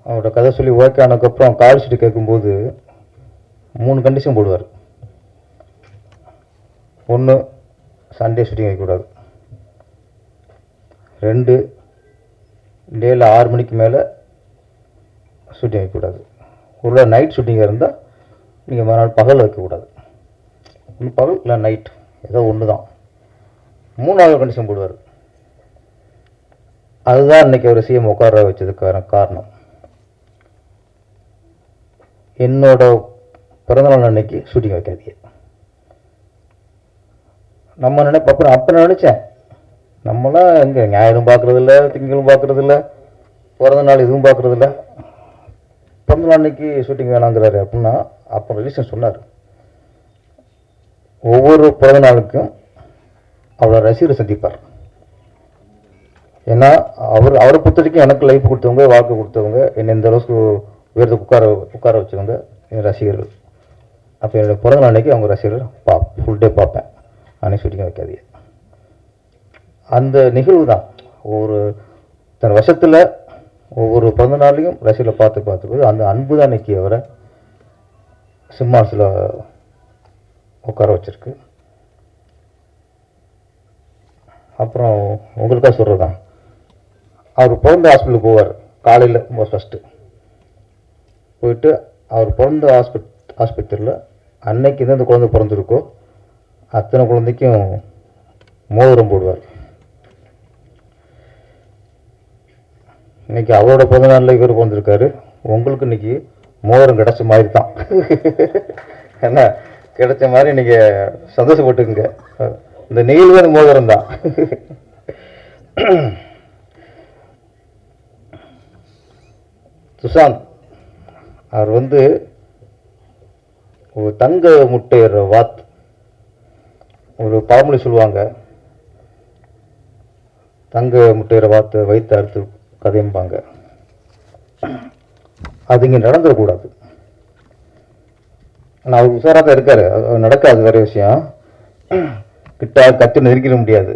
அவரோட கதை சொல்லி ஓகே ஆனதுக்கப்புறம் கால் ஷீட்டு கேட்கும்போது 3 கண்டிஷன் போடுவார். 1, சண்டே ஷூட்டிங் வைக்கக்கூடாது. 2, டேயில் 6 மணிக்கு மேலே ஷூட்டிங் வைக்கக்கூடாது. ஒரு நைட் ஷூட்டிங்காக இருந்தால் நீங்கள் மறுநாள் பகல் வைக்கக்கூடாது. ஒன்று பகல் இல்லை நைட், ஏதோ ஒன்று தான். 3வது கண்டிஷன் போடுவார். அதுதான் இன்றைக்கி அவர் சிஎம் உட்கார வச்சதுக்கான காரணம். என்னோட பிறந்தநாள் அன்னைக்கு ஷூட்டிங் வைக்காதீங்க. நம்ம அப்போ நான் நினச்சேன், நம்மளாம் எங்கே ஞாயிறும் பார்க்குறதில்ல, திங்களும் பார்க்குறதில்ல, பிறந்த நாள் இதுவும் பார்க்குறதில்ல, பிறந்தநாள் அன்னைக்கு ஷூட்டிங் வேணாங்கிறாரு அப்படின்னா. அப்போ ரீசன் சொன்னார், ஒவ்வொரு பிறந்த நாளுக்கும் அவரோட ரசிகரை சந்திப்பார். ஏன்னா அவரை பொறுத்த வரைக்கும் எனக்கு லைஃப் கொடுத்தவங்க, வாழ்க்கை கொடுத்தவங்க, என்னை இந்த அளவுக்கு உயர்ந்து உட்கார வச்சவங்க என் ரசிகர்கள். அப்போ என்னோடய பிறந்த நாளைக்கு அவங்க ரசிகர்கள் ஃபுல் டே பார்ப்பேன். நானே ஷூட்டிங்காக வைக்காதீங்க. அந்த நிகழ்வு தான் ஒரு தன் வருஷத்தில் ஒவ்வொரு பிறந்த நாளையும் ரசிகர்களை பார்த்து அந்த அன்பு தான் இன்றைக்கி அவரை சிம்மாசத்தில் உட்கார வச்சிருக்கு. அப்புறம் உங்களுக்காக சொல்கிறது தான், அவர் பிறந்த ஹாஸ்பிட்டலுக்கு போவார் காலையில் ஃபஸ்ட்டு போயிட்டு, அவர் பிறந்த ஆஸ்பத்திரியில் அன்னைக்கு எந்தெந்த குழந்தை பிறந்திருக்கோ அத்தனை குழந்தைக்கும் மோதிரம் போடுவார். இன்னைக்கு அவரோட பிறந்த நாளில் இவர் பிறந்திருக்காரு. உங்களுக்கு இன்னைக்கு மோதிரம் கிடச்ச மாதிரி தான். ஏன்னா கிடைச்ச மாதிரி நீங்கள் சந்தோஷப்பட்டுக்குங்க. இந்த நெயில் வந்து மோதிரம் தான். சுஷாந்த் அவர் வந்து ஒரு தங்க முட்டையிற வாத், ஒரு பழமொழி சொல்லுவாங்க, தங்க முட்டையிற வாத்தை வைத்து அறுத்து கதையும்பாங்க. அது இங்கே நடந்துடக்கூடாது. ஆனால் அவர் உஷாராக தான் இருக்காரு, நடக்காது வேற விஷயம். கிட்ட கத்து நெருக்கிட முடியாது.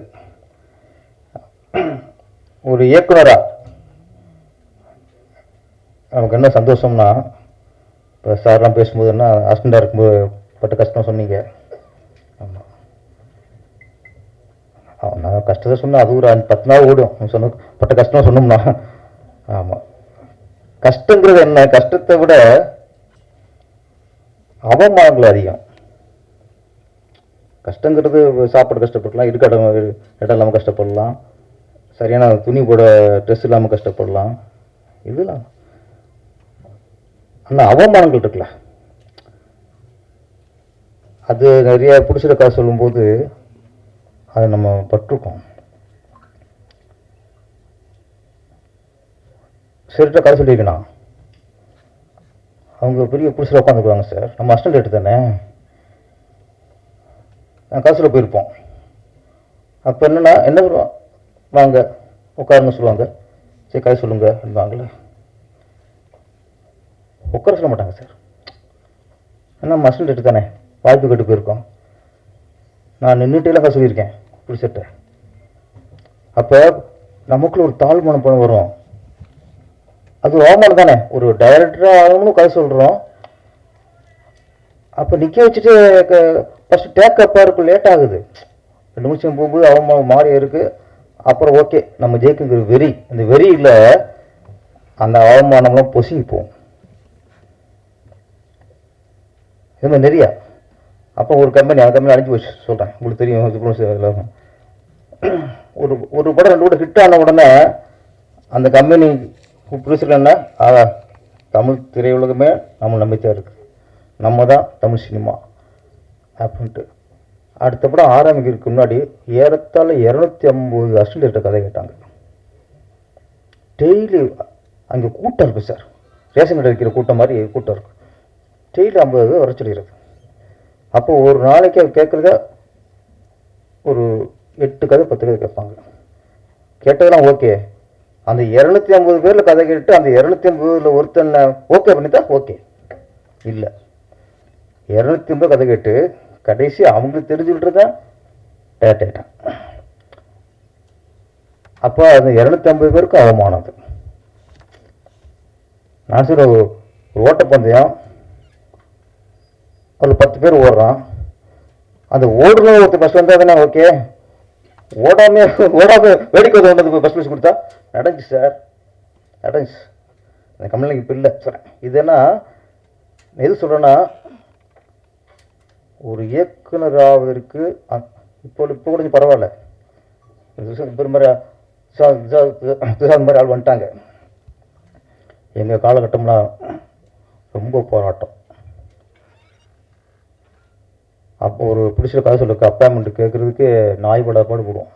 ஒரு இயக்குனரா நமக்கு என்ன சந்தோஷம்னா, இப்போ சார்லாம் பேசும்போது என்ன அசிஸ்டண்டாக இருக்கும்போது பட்ட கஷ்டம் சொன்னீங்க. ஆமாம், நான் கஷ்டத்தை சொன்னால் அது ஒரு 10 நாள் ஓடும். சொன்ன பட்ட கஷ்டம் சொன்னோம்னா. ஆமாம், கஷ்டங்கிறது என்ன, கஷ்டத்தை விட அவமானங்கள் அதிகம். கஷ்டங்கிறது சாப்பாடு கஷ்டப்படலாம், இடம் இல்லாமல் கஷ்டப்படலாம், சரியான துணி போட ட்ரெஸ் இல்லாமல் கஷ்டப்படலாம், இதெல்லாம். ஆனால் அவமானங்கள் இருக்குல்ல, அது நிறைய பிடிச்சிட கதை சொல்லும்போது அதை நம்ம பட்டிருக்கோம். சரிட்ட கதை சொல்லியிருக்கேண்ணா, அவங்க பெரிய பிடிச்சிட உட்காந்துக்குவாங்க. சார் நம்ம அசிஸ்டன்ட் ரேட்டு தானே, நான் கதை போயிருப்போம். அப்போ என்னென்னா என்ன பண்ணுவோம், வாங்க உட்காருன்னு சொல்லுவாங்க. சரி கதை சொல்லுங்க வாங்கல, உட்கார சொல்ல மாட்டாங்க சார். ஏன்னா மசில் ரேட்டு தானே, வாய்ப்பு கட்டு போயிருக்கோம். நான் நின்றுட்டேலாம் கதை சொல்லியிருக்கேன் பிடிச்சிட்ட. அப்போ நமக்குள்ள ஒரு தாழ்மான பணம் வரும். அது அவமானம் தானே, ஒரு டைரக்டராக ஆகணும்னு கதை சொல்கிறோம். அப்போ நிற்க வச்சுட்டு ஃபஸ்ட்டு டேக்கப்பாக இருக்கும், லேட் ஆகுது. 2 நிமிஷம் போகும்போது அவமானம் மாறி இருக்குது. அப்புறம் ஓகே நம்ம ஜெயிக்குங்கிற வெறி, இந்த வெறியில் அந்த அவமானம்லாம் பொசுங்கிப்போம். இது மாதிரி நிறையா. அப்போ ஒரு கம்பெனி, அந்த கம்பெனி அனுப்பி வச்சு சொல்கிறேன், உங்களுக்கு தெரியும். ஒரு படம் 2 படம் ஹிட் ஆன உடனே அந்த கம்பெனி ப்ரொடியூசர் தமிழ் திரையுலகமே நம்ம நம்பித்தான் இருக்குது, நம்ம தான் தமிழ் சினிமா அப்படின்ட்டு. அடுத்த படம் ஆரம்பிக்கிறதுக்கு முன்னாடி ஏறத்தாழ 250 அசிஸ்டன்ட் கதை கேட்டாங்க. டெய்லி அங்கே கூட்டம் இருக்குது சார், ரேஷன் கடை வைக்கிற கூட்டம் மாதிரி கூட்டம் இருக்குது. டெய்லி 50 வர சொல்லிடுறது. அப்போ ஒரு நாளைக்கு அது கேட்குறத ஒரு 8 கதை 10 கதை கேட்பாங்க. கேட்டதெல்லாம் ஓகே. அந்த 250 பேரில் கதை கேட்டு அந்த 250 ஒருத்தனை ஓகே பண்ணித்தா ஓகே, இல்லை 250 கதை கேட்டு கடைசி அவங்களுக்கு தெரிஞ்சுக்கிட்டு தான் டேட்டான். அப்போ அந்த 250 பேருக்கு அவமானம். அது நான் சொல்ற ஒரு ஓட்டப்பந்தயம், ஒரு 10 பேர் ஓடுறான். அந்த ஓடுற ஒருத்தர் பஸ் வந்தால் தானே ஓகே. ஓடாம வேடிக்கை ஒன்று பஸ் பஸ் கொடுத்தா நடந்துச்சு சார், நடந்துச்சு. அந்த கம்பெனிக்கு இப்போ இல்லை சொல்கிறேன். இதுன்னா எது சொல்கிறேன்னா, ஒரு இயக்குனர் ஆவதற்கு இப்போ கொஞ்சம் பரவாயில்ல. பெருமாரி மாதிரி ஆள் வந்துட்டாங்க. எங்கள் காலகட்டம்லாம் ரொம்ப போராட்டம். அப்போ ஒரு பிடிச்ச கதை சொல்லுக்கு அப்பாயின்மெண்ட் கேட்குறதுக்கு நாய் பாடு போடுவோம்.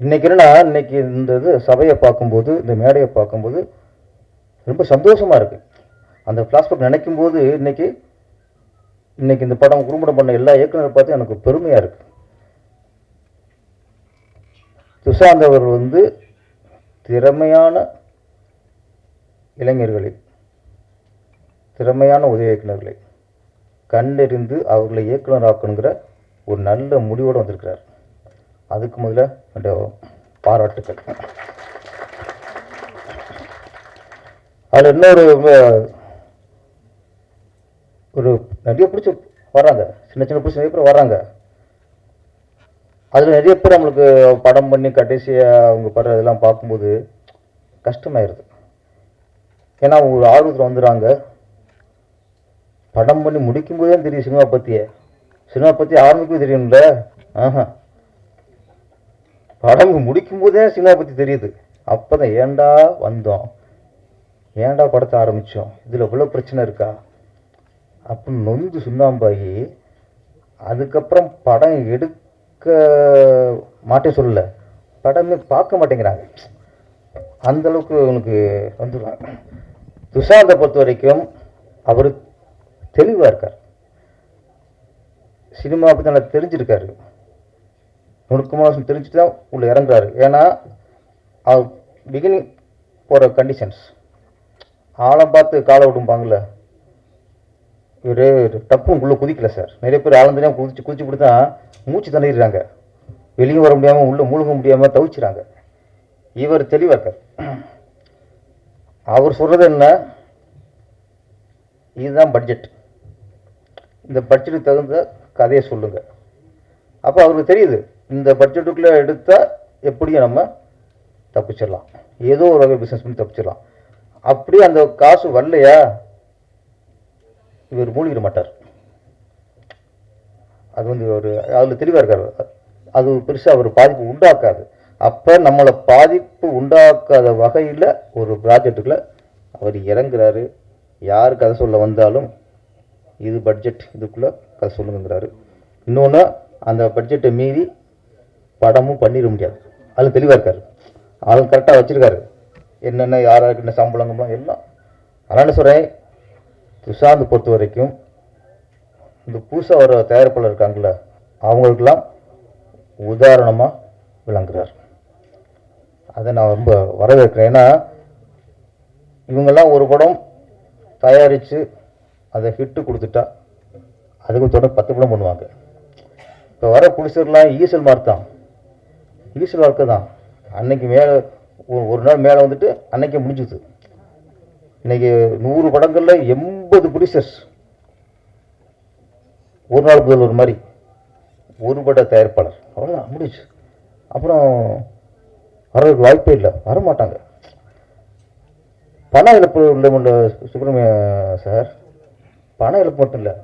இன்னைக்கு என்னன்னா, இன்னைக்கு இந்த இது சபையை பார்க்கும்போது, இந்த மேடையை பார்க்கும்போது ரொம்ப சந்தோஷமாக இருக்குது. அந்த ஃப்ளாஷ்பேக் நினைக்கும் போது இன்னைக்கு இந்த படம் குறும்படம் பண்ண எல்லா இயக்குனரை பார்த்து எனக்கு பெருமையாக இருக்குது. சுஷாந்த் அவர் திறமையான இளைஞர்களை, திறமையான உதவி இயக்குநர்களை கண்டறிந்து அவர்களை இயக்குனர் ஆக்கணுங்கிற ஒரு நல்ல முடிவோடு வந்திருக்கிறார். அதுக்கு முதல்ல பாராட்டுக்கள். அதில் இன்னொரு ஒரு நிறைய பிடிச்சி வராங்க, சின்ன பிடிச்சி நிறைய பேர் வராங்க. அதில் நிறைய பேர் நம்மளுக்கு படம் பண்ணி கடைசியாக அவங்க படுற இதெல்லாம் பார்க்கும்போது கஷ்டமாயிருது. ஏன்னா ஒரு ஆர்வத்தில் வந்துடுறாங்க. படம் பண்ணி முடிக்கும்போதே தெரியும் சினிமா பற்றி ஆரம்பிக்கும் தெரியும்ல. படம் முடிக்கும்போதே சினிமா பற்றி தெரியுது. அப்போ தான் ஏண்டா வந்தோம், ஏண்டா படத்தை ஆரம்பித்தோம், இதில் இவ்வளோ பிரச்சனை இருக்கா, அப்படி நொந்து சுண்ணாம்பாகி அதுக்கப்புறம் படம் எடுக்க மாட்டேன் சொல்லலை, படமே பார்க்க மாட்டேங்கிறாங்க. அந்தளவுக்கு அவனுக்கு வந்துடுவாங்க. துஷாந்தை பொறுத்த வரைக்கும் அவர் தெளிவாக இருக்கார், சினிமா பற்றி நல்லா தெரிஞ்சிருக்காரு, நுணுக்கமாக தெரிஞ்சுட்டு தான் உள்ள இறங்குறாரு. ஏன்னா அவர் பிகினிங் போகிற கண்டிஷன்ஸ் ஆழம் பார்த்து காலை விடும்பாங்கள்ல, இவர் டப்பும் உள்ளே குதிக்கல சார். நிறைய பேர் ஆழந்தனையாக குதிச்சு கொடுத்தா மூச்சு தண்ணிடுறாங்க, வெளியே வர முடியாமல் உள்ளே மூழ்க முடியாமல் தவிச்சுறாங்க. இவர் தெளிவாக இருக்கார். அவர் சொல்கிறது என்ன, இதுதான் பட்ஜெட், இந்த பட்ஜெட்டுக்கு தகுந்த கதையை சொல்லுங்கள். அப்போ அவருக்கு தெரியுது இந்த பட்ஜெட்டுக்குள்ளே எடுத்தால் எப்படியும் நம்ம தப்பிச்சிடலாம், ஏதோ ஒரு வகை பிஸ்னஸ் பண்ணி தப்பிச்சிடலாம். அப்படியே அந்த காசு வரலையா இவர் மூழ்கிட மாட்டார். அது வந்து ஒரு அதில் தெளிவாக இருக்கார். அது பெருசாக ஒரு பாதிப்பு உண்டாக்காது. அப்போ நம்மளை பாதிப்பு உண்டாக்காத வகையில் ஒரு ப்ராஜெக்டுக்குள்ளே அவர் இறங்குறாரு. யார் கதை சொல்ல வந்தாலும் இது பட்ஜெட், இதுக்குள்ளே கதை சொல்லுங்கிறாரு. இன்னொன்று, அந்த பட்ஜெட்டை மீறி படமும் பண்ணிட முடியாது, அதில் தெளிவாக இருக்கார். ஆளும் கரெக்டாக வச்சுருக்காரு, என்னென்ன யாராருக்கு என்ன சம்பளங்கம்லாம் எல்லாம். அதனால் சொல்கிறேன், துஷாந்த் பொறுத்த வரைக்கும் இந்த புதுசாக வர தயாரிப்பாளர் இருக்காங்கள, அவங்களுக்கெல்லாம் உதாரணமாக விளங்குறார். அதை நான் ரொம்ப வரவேற்கிறேன். ஏன்னா இவங்கெல்லாம் ஒரு படம் தயாரித்து அதை ஹிட்டு கொடுத்துட்டா அதுக்கு தொடர்ந்து 10 படம் பண்ணுவாங்க. இப்போ வர புடிச்சர்லாம் ஈசல் மார்க் தான், ஈசல் வாழ்க்கை தான். அன்னைக்கு மேலே ஒரு நாள் மேலே வந்துட்டு அன்னைக்கே முடிஞ்சுது. இன்னைக்கு 100 படங்களில் 80 ப்ரொடியூசர்ஸ், ஒரு நாள் முதல்வர் மாதிரி ஒரு பட தயாரிப்பாளர், அவ்வளோதான் முடிச்சு. அப்புறம் வர்றதுக்கு வாய்ப்பே இல்லை, வரமாட்டாங்க. பண இழப்பு உள்ள சுப்பிரமணிய சார், பண இழப்பு மட்டும் இல்லை,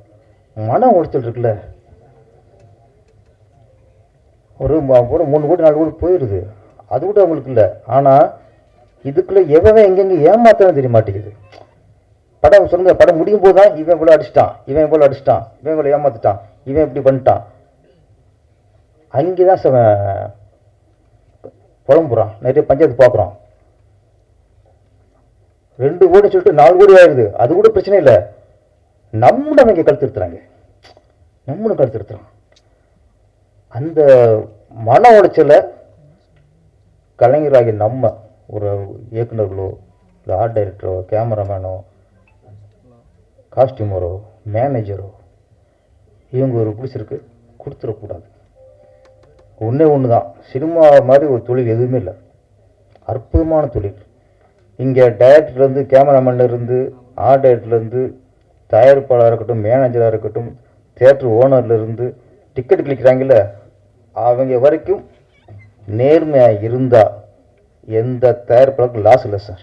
மன உளைச்சல் இருக்குல்ல. ஒரு 3 கோடி 4 கோடி போயிடுது, அது கூட அவங்களுக்கு இல்லை. ஆனால் இதுக்குள்ளே எவன் எங்கெங்கே ஏமாத்தானு தெரிய மாட்டேங்குது. படம் சொல்லுங்க, படம் முடியும் போது தான் இவன் இவ்வளோ அடிச்சிட்டான், இவன் இவ்வளோ அடிச்சிட்டான், இவன் இவ்வளோ ஏமாத்திட்டான், இவன் இப்படி பண்ணிட்டான். அங்கே தான் புலம்புறான். நிறைய பஞ்சாயத்து பார்க்குறோம், 2 கோடி சொல்லிட்டு 4 கோடி ஆயிடுது, அது கூட பிரச்சனை இல்லை. நம்மளும் அவங்க கழுத்துறாங்க, நம்மளும் கழுத்துறான். அந்த மன உளைச்சலை கலைஞராகி நம்ம ஒரு இயக்குநர்களோ இல்லை ஆர்ட் டைரக்டரோ கேமராமேனோ காஸ்டியூமரோ மேனேஜரோ இவங்க ஒரு பிடிச்சிருக்கு கொடுத்துடக்கூடாது. ஒன்று தான், சினிமா மாதிரி ஒரு தொழில் எதுவுமே இல்லை, அற்புதமான தொழில். இங்கே டைரக்டர்லேருந்து கேமராமேன்லேருந்து ஆர்ட் டைரக்டர்லேருந்து தயாரிப்பாளராக இருக்கட்டும், மேனேஜராக இருக்கட்டும், தியேட்டர் ஓனர்லேருந்து டிக்கெட் கிளிக்கிறாங்கல்ல, அவங்க வரைக்கும் நேர்மையாக இருந்தால் எந்த தயாரிப்பாளருக்கும் லாஸ் இல்லை சார்.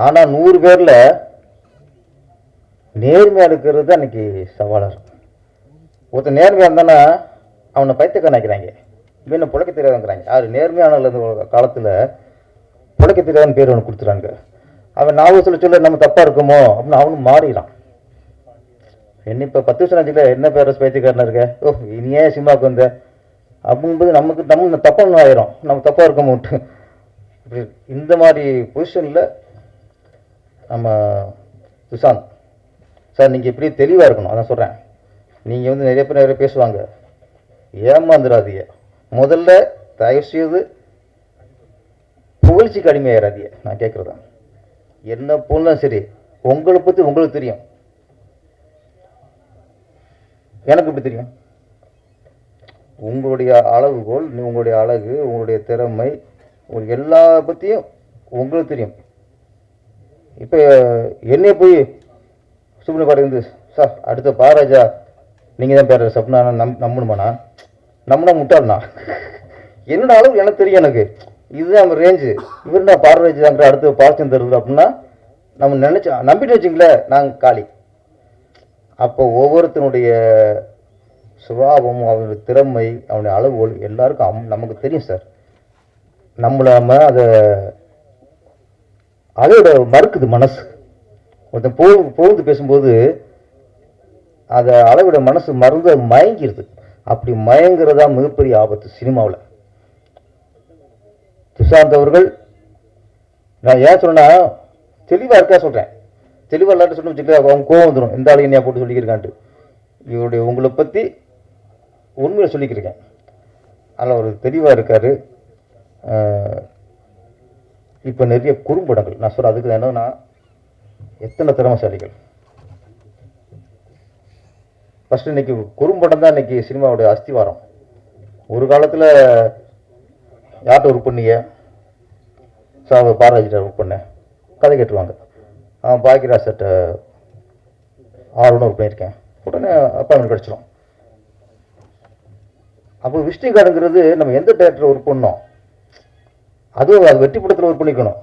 ஆனால் 100 பேரில் நேர்மையாக இருக்கிறது தான் இன்னைக்கு சவாலாக இருக்கும். ஒருத்தர் நேர்மையாக இருந்தானா அவனை பைத்தியக்காரன் நினைக்கிறாங்க, இன்னும் பிழைக்க தெரியாதுங்கிறாங்க. யார் நேர்மையான காலத்தில் பிழைக்க தெரியாதுன்னு பேர் ஒன்று கொடுத்துறாங்க. அவன் 4 வருஷத்தில் சொல்ல நம்ம தப்பாக இருக்குமோ அப்படின்னு அவனும் மாறிடான். என்ன இப்போ 10 வருஷம் ஆச்சுல, என்ன பேர் பைத்தியக்காரனாக இருக்க, ஓ இனி ஏன் சினிமாவுக்கு வந்த அப்படிங்கும்போது நம்ம தப்பாக ஆயிரும், நம்ம தப்பாக இருக்க மாட்டோம். இந்த மாதிரி பொசிஷனில் நம்ம துஷாந்த் சார், நீங்கள் இப்படி தெளிவாக இருக்கணும். அதான் சொல்கிறேன், நீங்கள் வந்து நிறைய பேர் பேசுவாங்க, ஏமாந்துடாதீங்க. முதல்ல தயவுசெய்து புகழ்ச்சிக்கு அடிமையாயிராதீங்க. நான் கேட்குறதா, என்ன போனாலும் சரி, உங்களை பற்றி உங்களுக்கு தெரியும், எனக்கு இப்படி தெரியும். உங்களுடைய அளவுகோல், உங்களுடைய அழகு, உங்களுடைய திறமை, உங்களுக்கு எல்லா பற்றியும் உங்களுக்கு தெரியும். இப்போ என்னைய போய் சுப்ரமணிய பாரதி வந்து சார் அடுத்த பாராஜா நீங்கள் தான் பேர சப்னா நம்பணுமாண்ணா, நம்பினா முட்டாள்ண்ணா. என்னோட அளவு எனக்கு தெரியும், எனக்கு இதுதான் நம்ம ரேஞ்சு. இவர் நான் பாரராஜாங்கிற அடுத்த பாலச்சந்தர் அப்படின்னா நம்ம நம்பிட்டு வச்சிங்களேன், நாங்கள் காலி. அப்போ ஒவ்வொருத்தனுடைய சுபாவமும் அவனுடைய திறமை அவனுடைய அளவுகோல் எல்லாருக்கும் நமக்கு தெரியும் சார். நம்ம அதை அதோட மறுக்குது மனசு. ஒருத்தன் போகுது பேசும்போது அதை அளவிட மனசு மறந்து அது மயங்கிடுது. அப்படி மயங்கிறதா மிகப்பெரிய ஆபத்து சினிமாவில். சுஷாந்த் அவர்கள், நான் ஏன் சொன்னா தெளிவாக இருக்கா சொல்கிறேன், தெளிவாக இல்லாட்ட சொன்னு வச்சுக்கல அவங்க கோவம் வந்துடும், இந்த ஆளு என்னையா போட்டு சொல்லிக்கிறேன்ட்டு. இவருடைய உங்களை பற்றி உண்மையை சொல்லிக்கிறேன். அதில் ஒரு தெளிவாக இருக்கார். இப்போ நிறைய குறும்படங்கள் நான் சொல்கிறேன். அதுக்கு என்னன்னா எத்தனை திறமைசாலிகள். ஃபஸ்ட்டு இன்னைக்கு குறும்படம் தான் இன்னைக்கு சினிமாவுடைய அஸ்திவாரம். ஒரு காலத்தில் யார்கிட்ட ஒர்க் பண்ணீங்க? பாரதிட்ட ஒர்க் பண்ணேன், கதை கேட்டுருவாங்க. அவன் பாக்கியராஜர்கிட்ட ஆர்வம் ஒர்க் பண்ணியிருக்கேன், உடனே அப்பாயின்மெண்ட் கிடச்சிடும். அப்போ விசிட்டிங் கார்டுங்கிறது நம்ம எந்த டேரக்டரில் ஒர்க் பண்ணோம், அதுவும் அது வெற்றி படத்தில் ஒர்க் பண்ணிக்கணும்.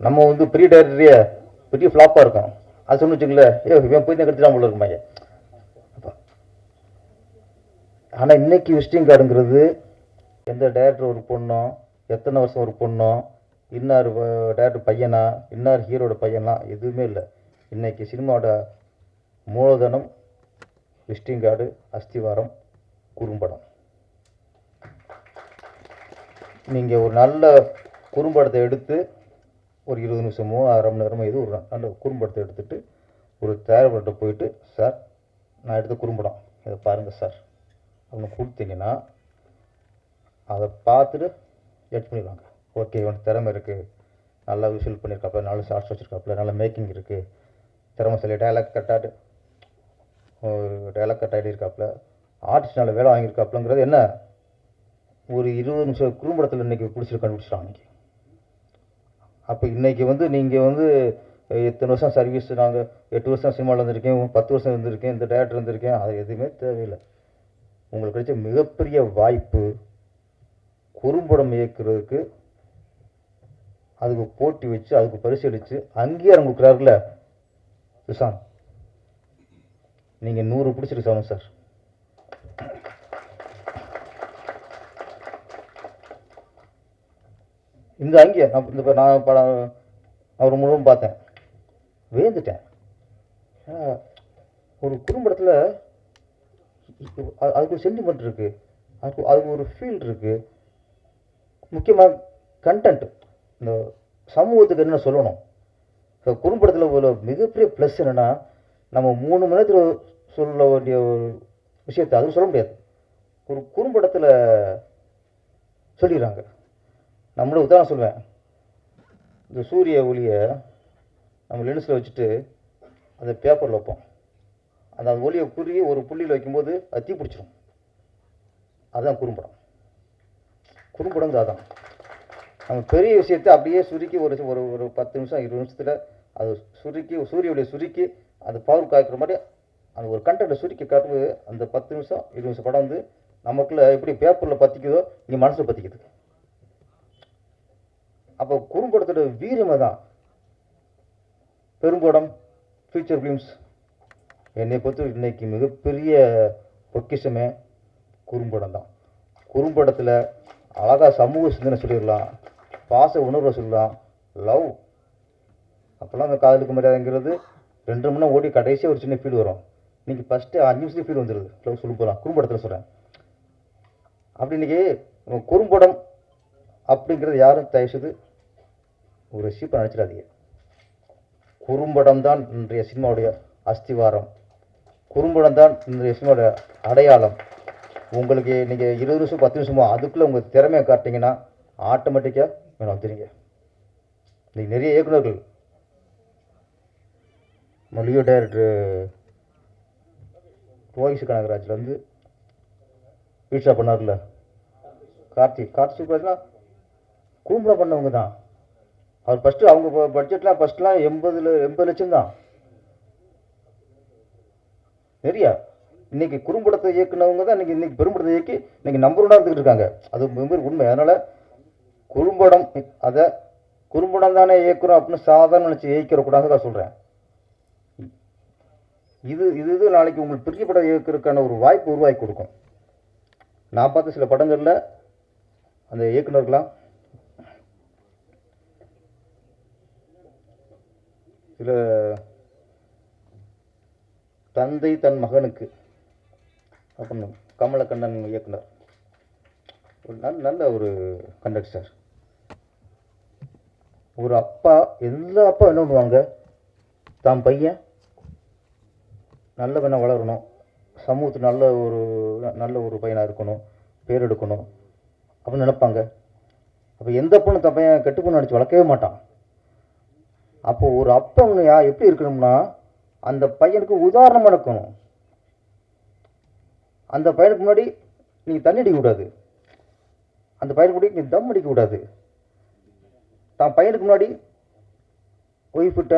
நம்ம வந்து பெரிய டேரக்டரையே பெரிய ஃப்ளாப்பாக இருக்கும், அது சொன்னு வச்சுங்களேன், இவன் போய் தான் கெடுத்துட்டான் போல இருக்குமாங்க. ஆனால் இன்னைக்கு விசிட்டிங் கார்டுங்கிறது எந்த டேரக்டர் ஒர்க் பண்ணோம், எத்தனை வருஷம் ஒர்க் பண்ணோம், இன்னார் டேரக்டர் பையனா, இன்னார் ஹீரோட பையனா, எதுவுமே இல்லை. இன்னைக்கு சினிமாவோட மூலதனம் விசிட்டிங் கார்டு, அஸ்திவாரம், குறும்படம். நீங்கள் ஒரு நல்ல குறும்படத்தை எடுத்து ஒரு 20 நிமிஷமோ 1/2 மணி நேரமோ இது ஒரு நல்ல குறும்படத்தை எடுத்துகிட்டு ஒரு தயாரிப்பாளர்கிட்ட போயிட்டு, சார் நான் எடுத்த குறும்படம் இதை பாருங்கள் சார் அப்படின்னு கொடுத்தீங்கன்னா அதை பார்த்துட்டு ஜட்ஜ் பண்ணிடுவாங்க. ஓகே, இவனுக்கு திறமை இருக்குது, நல்லா விஷுவல் பண்ணியிருக்காப்புல, நல்ல ஷார்ட்ஸ் வச்சுருக்காப்புல, நல்ல மேக்கிங் இருக்குது, திறமைசாலி, டைலாக் கட்டாடு இருக்காப்புல, ஆர்டிஸ்ட் நல்ல வேலை வாங்கியிருக்காப்புலங்கிறது என்ன ஒரு 20 நிமிஷம் குறும்படத்தில் இன்றைக்கி கண்டுபிடிச்சிட்டான் இன்றைக்கி. அப்போ இன்றைக்கி வந்து நீங்கள் வந்து எத்தனை வருஷம் சர்வீஸ், நாங்கள் 8 வருஷம் சினிமாவில் இருந்திருக்கேன், 10 வருஷம் இருந்திருக்கேன், இந்த டேரக்டர் இருந்திருக்கேன், அது எதுவுமே தேவையில்லை. உங்களுக்கு கிடைச்ச மிகப்பெரிய வாய்ப்பு குறும்படம் இயக்குறதுக்கு. அதுக்கு போட்டி வச்சு அதுக்கு பரிசீலித்து அங்கீகாரம் கொடுக்குறாருல சுஷாந்த், நீங்கள் 100 பிடிச்சிருக்கு சாமி சார். இந்த அங்கேயே நான் படம் அவர் முழுவதும் பார்த்தேன், வேந்துட்டேன். ஒரு குறும்படத்தில் அதுக்கு ஒரு சென்டிமெண்ட் இருக்குது, அதுக்கு ஒரு ஃபீல் இருக்குது. முக்கியமாக கண்டென்ட், இந்த சமூகத்துக்கு என்ன சொல்லணும். ஸோ குறும்படத்தில் ஒரு மிகப்பெரிய ப்ளஸ் என்னென்னா, நம்ம 3 மணி நேரத்தில் சொல்ல வேண்டிய ஒரு விஷயத்தை அது சொல்ல முடியாது, ஒரு குறும்படத்தில் சொல்லிடுறாங்க. நம்மளோட உதாரணம் சொல்லுவேன், இந்த சூரிய ஒளியை நம்ம லென்ஸில் வச்சுட்டு அதை பேப்பரில் வைப்போம், அந்த ஒளியை குறுகி ஒரு புள்ளியில் வைக்கும்போது அது தீ பிடிச்சிடும். அதுதான் குறும்படம். குறும்படம் அதான் நம்ம பெரிய விஷயத்தை அப்படியே சுருக்கி ஒரு ஒரு 10 நிமிஷம் 20 நிமிஷத்தில் அது சுருக்கி சூரிய ஒளியை சுருக்கி அது பவர் காய்க்கிற மாதிரி அந்த ஒரு கண்டென்ட்டை சுருக்கி காட்டும்போது அந்த 10 நிமிஷம் 20 நிமிஷம் படம் வந்து நமக்குள்ள எப்படி பேப்பரில் பற்றிக்குதோ இங்கே மனசில் பற்றிக்குது. அப்போ குறும்படத்தோட வீரமை தான் பெரும்படம், ஃபியூச்சர் ஃபிலிம்ஸ். என்னை பொறுத்த இன்னைக்கு மிகப்பெரிய பொக்கிஷமே குறும்படம் தான். குறும்படத்தில் அழகாக சமூக சிந்தனை சொல்லிடலாம், பாச உணர்வை சொல்லலாம், லவ். அப்போல்லாம் அந்த காதலுக்கு மரியாதைங்கிறது 2 மணி நேரம் ஓடி கடைசியாக ஒரு சின்ன ஃபீல் வரும். இன்றைக்கி ஃபஸ்ட்டு 5 நிமிஷத்துக்கு ஃபீல் வந்துடுது. லவ் சொல்ல போகலாம், குறும்படத்தில் சொல்கிறேன். அப்படி இன்றைக்கி குறும்படம் அப்படிங்கிறது யாரும் தயவுசெய்து ஒரு சீப்பாக நினச்சிடாதீங்க. குறும்படம் தான் இன்றைய சினிமாவுடைய அஸ்திவாரம், குறும்படம் தான் இன்றைய சினிமாவுடைய அடையாளம். உங்களுக்கு நீங்கள் 20 நிமிஷம் 10 நிமிஷமோ அதுக்குள்ளே உங்கள் திறமையை காட்டிங்கன்னா ஆட்டோமேட்டிக்காக வேணும் வந்துடுங்க. இன்றைக்கி நிறைய இயக்குநர்கள், லியோ டைரக்டர் ரோஹித் கனகராஜில் வந்து பீட்சா பண்ணார்ல, கார்த்திக் சுப்ராஜ்லாம் குறும்படம் பண்ணவங்க தான். அவர் ஃபஸ்ட்டு அவங்க பட்ஜெட்லாம் ஃபஸ்ட்லாம் 80 லட்சம் தான். நிறையா இன்றைக்கி குறும்படத்தை இயக்குனவங்க தான் இன்றைக்கி பெரும்படத்தை இயக்கி இன்றைக்கி நம்பர் 1 இருந்துக்கிட்டு இருக்காங்க. அது மிக உண்மை. அதனால் குறும்படம் அதை குறும்படம் தானே இயக்குறோம் அப்படின்னு சாதாரண நினச்சி இயக்கிறக்கூடாது நான் சொல்கிறேன். இது நாளைக்கு உங்களுக்கு பெரிய படம் இயக்கிறதுக்கான ஒரு வாய்ப்பு உருவாக்கி கொடுக்கும். நான் பார்த்த சில படங்களில் அந்த இயக்குனர்களாம் இதில் தந்தை தன் மகனுக்கு அப்படின்னு கமலக்கண்ணன் இயக்குனர் ஒரு நல்ல ஒரு கண்டக்ட் சார். ஒரு அப்பா, எல்லா அப்பா என்ன பண்ணுவாங்க, தான் பையன் நல்ல வளரணும், சமூகத்துக்கு நல்ல ஒரு பையனாக இருக்கணும், பேர் எடுக்கணும் அப்படின்னு நினைப்பாங்க. அப்போ எந்த பொண்ணு தன் பையன் கெட்டு பொண்ணு அடித்து வளர்க்கவே மாட்டான். அப்போ ஒரு அப்பா எப்படி இருக்கணும்னா அந்த பையனுக்கு உதாரணமாக இருக்கணும். அந்த பையனுக்கு முன்னாடி நீ தண்ணி அடிக்கக்கூடாது, அந்த பையனுக்கு முன்னாடி நீ தம் அடிக்கக்கூடாது, தான் பையனுக்கு முன்னாடி ஒய்ஃபிட்ட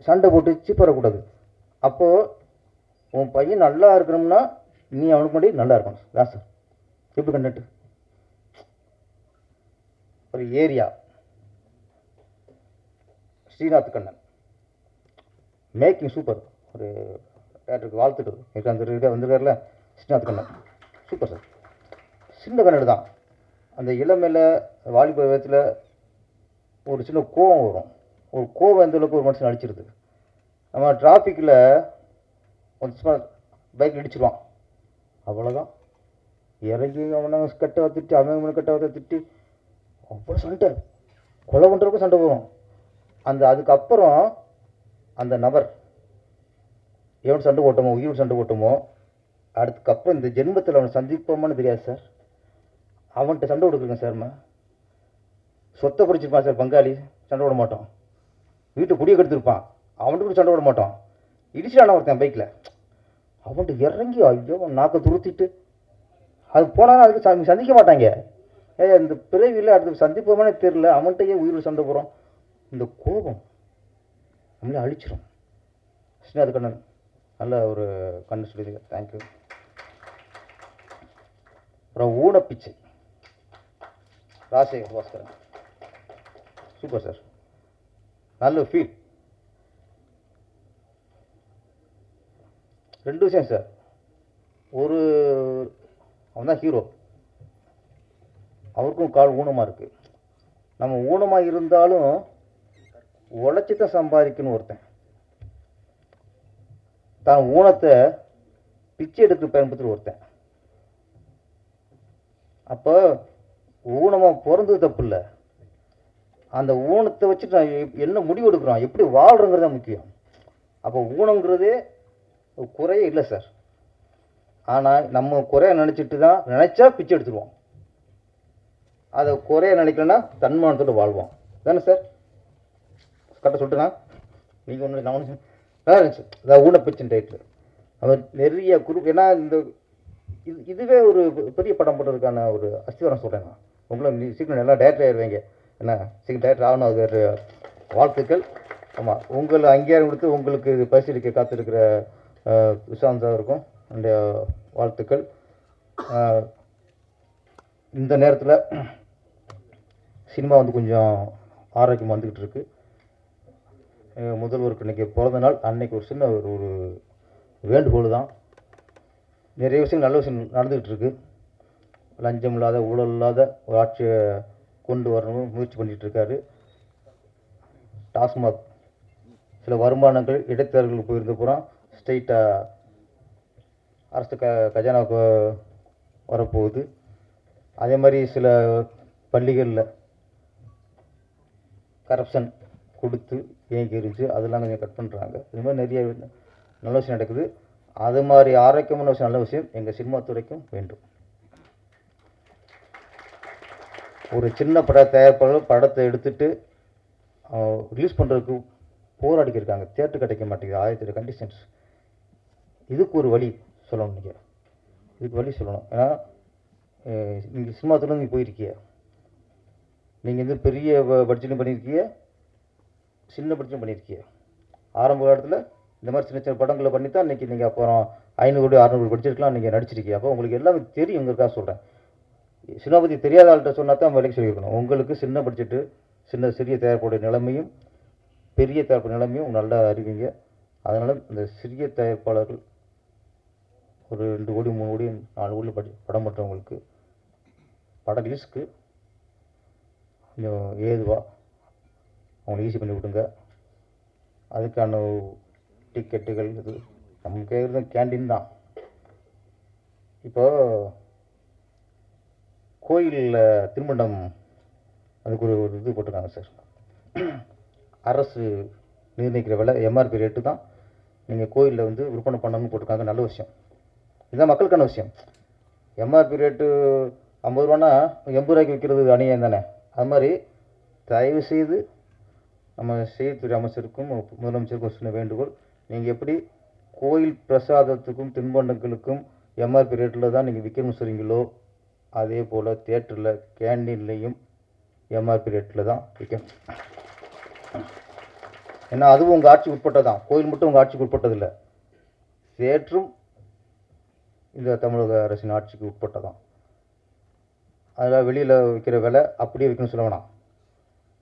சண்டை போட்டு சீப்பறக்கூடாது. அப்போது உன் பையன் நல்லா இருக்கணும்னா நீ அவனுக்கு முன்னாடி நல்லா இருக்கணும். தான் சார் எப்படி கண்டுட்டு ஒரு area Srinath Kannan making super. ஒரு டேரக்டருக்கு வாழ்த்துக்கள். எனக்கு அந்த இதாக வந்திருக்காருல ஸ்ரீநாத் கண்ணன் சூப்பர் சார். சின்ன கண்ணன் தான். அந்த இளமையில் வாலிப விதத்தில் ஒரு சின்ன கோவம் வரும். ஒரு கோவம் எந்த அளவுக்கு ஒரு மனுஷன் அடிச்சிருது. நம்ம டிராஃபிக்கில் ஒரு சும்மா பைக் இடிச்சிருவான், அவ்வளோதான். இறங்கி அவனை கட்டை திட்டி அவன் கட்டை திட்டி அவ்வளோ சண்டை, கொலை பண்ணுறதுக்கும் சண்டை போகும். அதுக்கப்புறம் அந்த நபர் எவன் சண்டை போட்டோமோ, உயிர் சண்டை போட்டோமோ, அதுக்கப்புறம் இந்த ஜென்மத்தில் அவனை சந்திப்போமான்னு தெரியாது சார். அவன்கிட்ட சண்டை கொடுக்குறேங்க சார். சொத்தை பிடிச்சிருப்பான் சார் பங்காளி, சண்டை போட மாட்டோம். வீட்டை குடியை கெடுத்துருப்பான், அவன்கிட்ட கூட சண்டை போட மாட்டோம். இடிச்சிட்டான ஒருத்தன் பைக்கில், அவன்கிட்ட இறங்கி ஐயோ நாக்கை துருத்திட்டு அது போனாலும் அதுக்கு சந்திக்க மாட்டாங்க. இந்த பிறவியில் அடுத்து சந்திப்போமானே தெரியல, அவன்கிட்டயே உயிர் சண்டை போகிறோம். இந்த கோபம் நம்மளே அழிச்சிடும். ஸ்ரீநாத் கண்ணன் நல்ல ஒரு கண்ணு சொல்லியிருக்க, தேங்க்யூ. அப்புறம் ஊனப்பிச்சை ராஜசேகர் பாஸ்கரன் சூப்பர் சார். நல்ல ஃபீல். 2 விஷயம் சார். ஒரு அவன் தான் ஹீரோ, அவருக்கும் கால் ஊனமாக இருக்குது. நம்ம ஊனமாக இருந்தாலும் உழைச்சி தான் சம்பாதிக்கணும். ஒருத்தன் தான் ஊனத்தை பிச்சை எடுக்க பயன்படுத்துகிற ஒருத்தன். அப்போ ஊனமாக பிறந்தது தப்பு இல்லை, அந்த ஊனத்தை வச்சுட்டு நான் என்ன முடிவு எடுக்கிறோம், எப்படி வாழ்கிறோங்கிறது தான் முக்கியம். அப்போ ஊனங்கிறதே குறையே இல்லை சார். ஆனால் நம்ம குறைய நினச்சா பிச்சை எடுத்துருவோம், அதை குறைய நினைக்கலன்னா தன்மானத்தோடு வாழ்வோம் தானே சார்? கரெக்டாக சொல்லிட்டுனா நீங்கள் ஒன்று நான் ஒன்று நல்லா இருந்துச்சு. அதான் ஊனப்பிச்சை டைட்டில். அவர் நிறைய குரூப், ஏன்னா இதுவே ஒரு பெரிய படம் போடுறதுக்கான ஒரு அஸ்திவாரம் சொல்கிறேன். நான் உங்களை சீக்கிரம் நல்லா டேரக்டர் ஆயிடுவீங்க. என்ன சீக்கிரம் டேரக்டர் ஆகணும், அது வாழ்த்துக்கள். ஆமாம், உங்களை அங்கீகாரம் கொடுத்து உங்களுக்கு பரிசீலிக்க காத்திருக்கிற விசாந்த் அவருக்கும் என்னுடைய வாழ்த்துக்கள். இந்த நேரத்தில் சினிமா கொஞ்சம் ஆரோக்கியமாக வந்துக்கிட்டு இருக்கு. முதல்வருக்கு இன்றைக்கி பிறந்த நாள். அன்னைக்கு ஒரு சின்ன ஒரு வேண்டுகோள் தான். நிறைய விஷயம் நல்ல விஷயம் நடந்துக்கிட்டு இருக்கு. லஞ்சம் இல்லாத ஊழல் இல்லாத ஒரு ஆட்சியை கொண்டு வரணும் முயற்சி பண்ணிகிட்டு இருக்காரு. டாஸ்மாக் சில வருமானங்கள் இடைத்தரகர்களுக்கு போயிருந்த பூரா ஸ்ட்ரெயிட்டாக அரசு கஜானாவுக்கு வரப்போகுது. அதே மாதிரி சில பள்ளிகளில் கரப்ஷன் கொடுத்து ஏங்கி இருந்துச்சு, அதெல்லாம் கொஞ்சம் கட் பண்ணுறாங்க. இது மாதிரி நிறைய நல்ல விஷயம் நடக்குது. அது மாதிரி ஆரோக்கியமான விஷயம், நல்ல விஷயம் எங்கள் சினிமா துறைக்கும் வேண்டும். ஒரு சின்ன தயாரிப்பாளர் படத்தை எடுத்துகிட்டு ரிலீஸ் பண்ணுறதுக்கு போராடிக்கிருக்காங்க. தியேட்டர் கிடைக்க மாட்டேங்குது, 1000 கண்டிஷன்ஸ். இதுக்கு ஒரு வழி சொல்லணும். நீங்கள் இதுக்கு வழி சொல்லணும். ஏன்னா நீங்கள் சினிமா துறை நீங்கள் போயிருக்கீங்க, நீங்கள் பெரிய பட்ஜெட்டும் பண்ணியிருக்கீங்க, சின்ன பட்ஜெட்டும் பண்ணியிருக்கீங்க. ஆரம்ப காலத்தில் இந்த மாதிரி சின்ன சின்ன படங்களை பண்ணி தான் இன்றைக்கி நீங்கள் அப்புறம் 500 கோடி 600 கோடி பட்ஜெட்லாம் நீங்கள் நடிச்சிருக்கீங்க. அப்போ உங்களுக்கு எல்லாமே தெரியும். உங்களுக்காக சொல்கிறேன். சினிமா பற்றி தெரியாத ஆள்கிட்ட சொன்னால் தான் வேலைக்கு சொல்லியிருக்கணும். உங்களுக்கு சின்ன பட்ஜெட்டு, சிறிய தயாரிப்புடைய நிலைமையும் பெரிய தயாரிப்பு நிலைமையும் நல்லா அறிவிங்க. அதனால் இந்த சிறிய தயாரிப்பாளர்கள் ஒரு 2 கோடி 3 கோடி 4 கோடி படம் பண்ணுறவங்களுக்கு படம் ரிலீஸ்க்கு கொஞ்சம் ஏதுவாக அவங்களை ஈஸி பண்ணி விடுங்க. அதுக்கான டிக்கெட்டுகள் இது நம்ம கேட்குறது கேண்டீன் தான். இப்போ கோயிலில் திருமணம் அதுக்கு ஒரு இது போட்டிருக்காங்க சார். அரசு நிர்ணயிக்கிற விலை எம்ஆர்பி ரேட்டு தான் நீங்கள் கோயிலில் வந்து விற்பனை பண்ணணும்னு போட்டிருக்காங்க. நல்ல விஷயம். இதுதான் மக்களுக்கான விஷயம். எம்ஆர்பி ரேட்டு 50 ரூபான்னா 80 ரூபாய்க்கு விற்கிறது அநியாயம் தானே. அது மாதிரி தயவு செய்து நம்ம செய்தித்துறை அமைச்சருக்கும் முதலமைச்சருக்கும் சின்ன வேண்டுகோள், நீங்கள் எப்படி கோயில் பிரசாதத்துக்கும் தின்பண்டங்களுக்கும் எம்ஆர்பி ரேட்டில் தான் நீங்கள் விற்கணும்னு சொல்கிறீங்களோ அதே போல் தியேட்டரில் கேண்டீன்லேயும் எம்ஆர்பி ரேட்டில் தான் விற்கணும். ஏன்னா அதுவும் உங்கள் ஆட்சிக்கு உட்பட்டதான். கோயில் மட்டும் உங்கள் ஆட்சிக்கு உட்பட்டதில்லை. தியேட்டரும் இந்த தமிழக அரசின் ஆட்சிக்கு உட்பட்டதான். அதில் வெளியில் விற்கிற விலை அப்படியே விற்கணும்னு சொல்ல வேணாம்.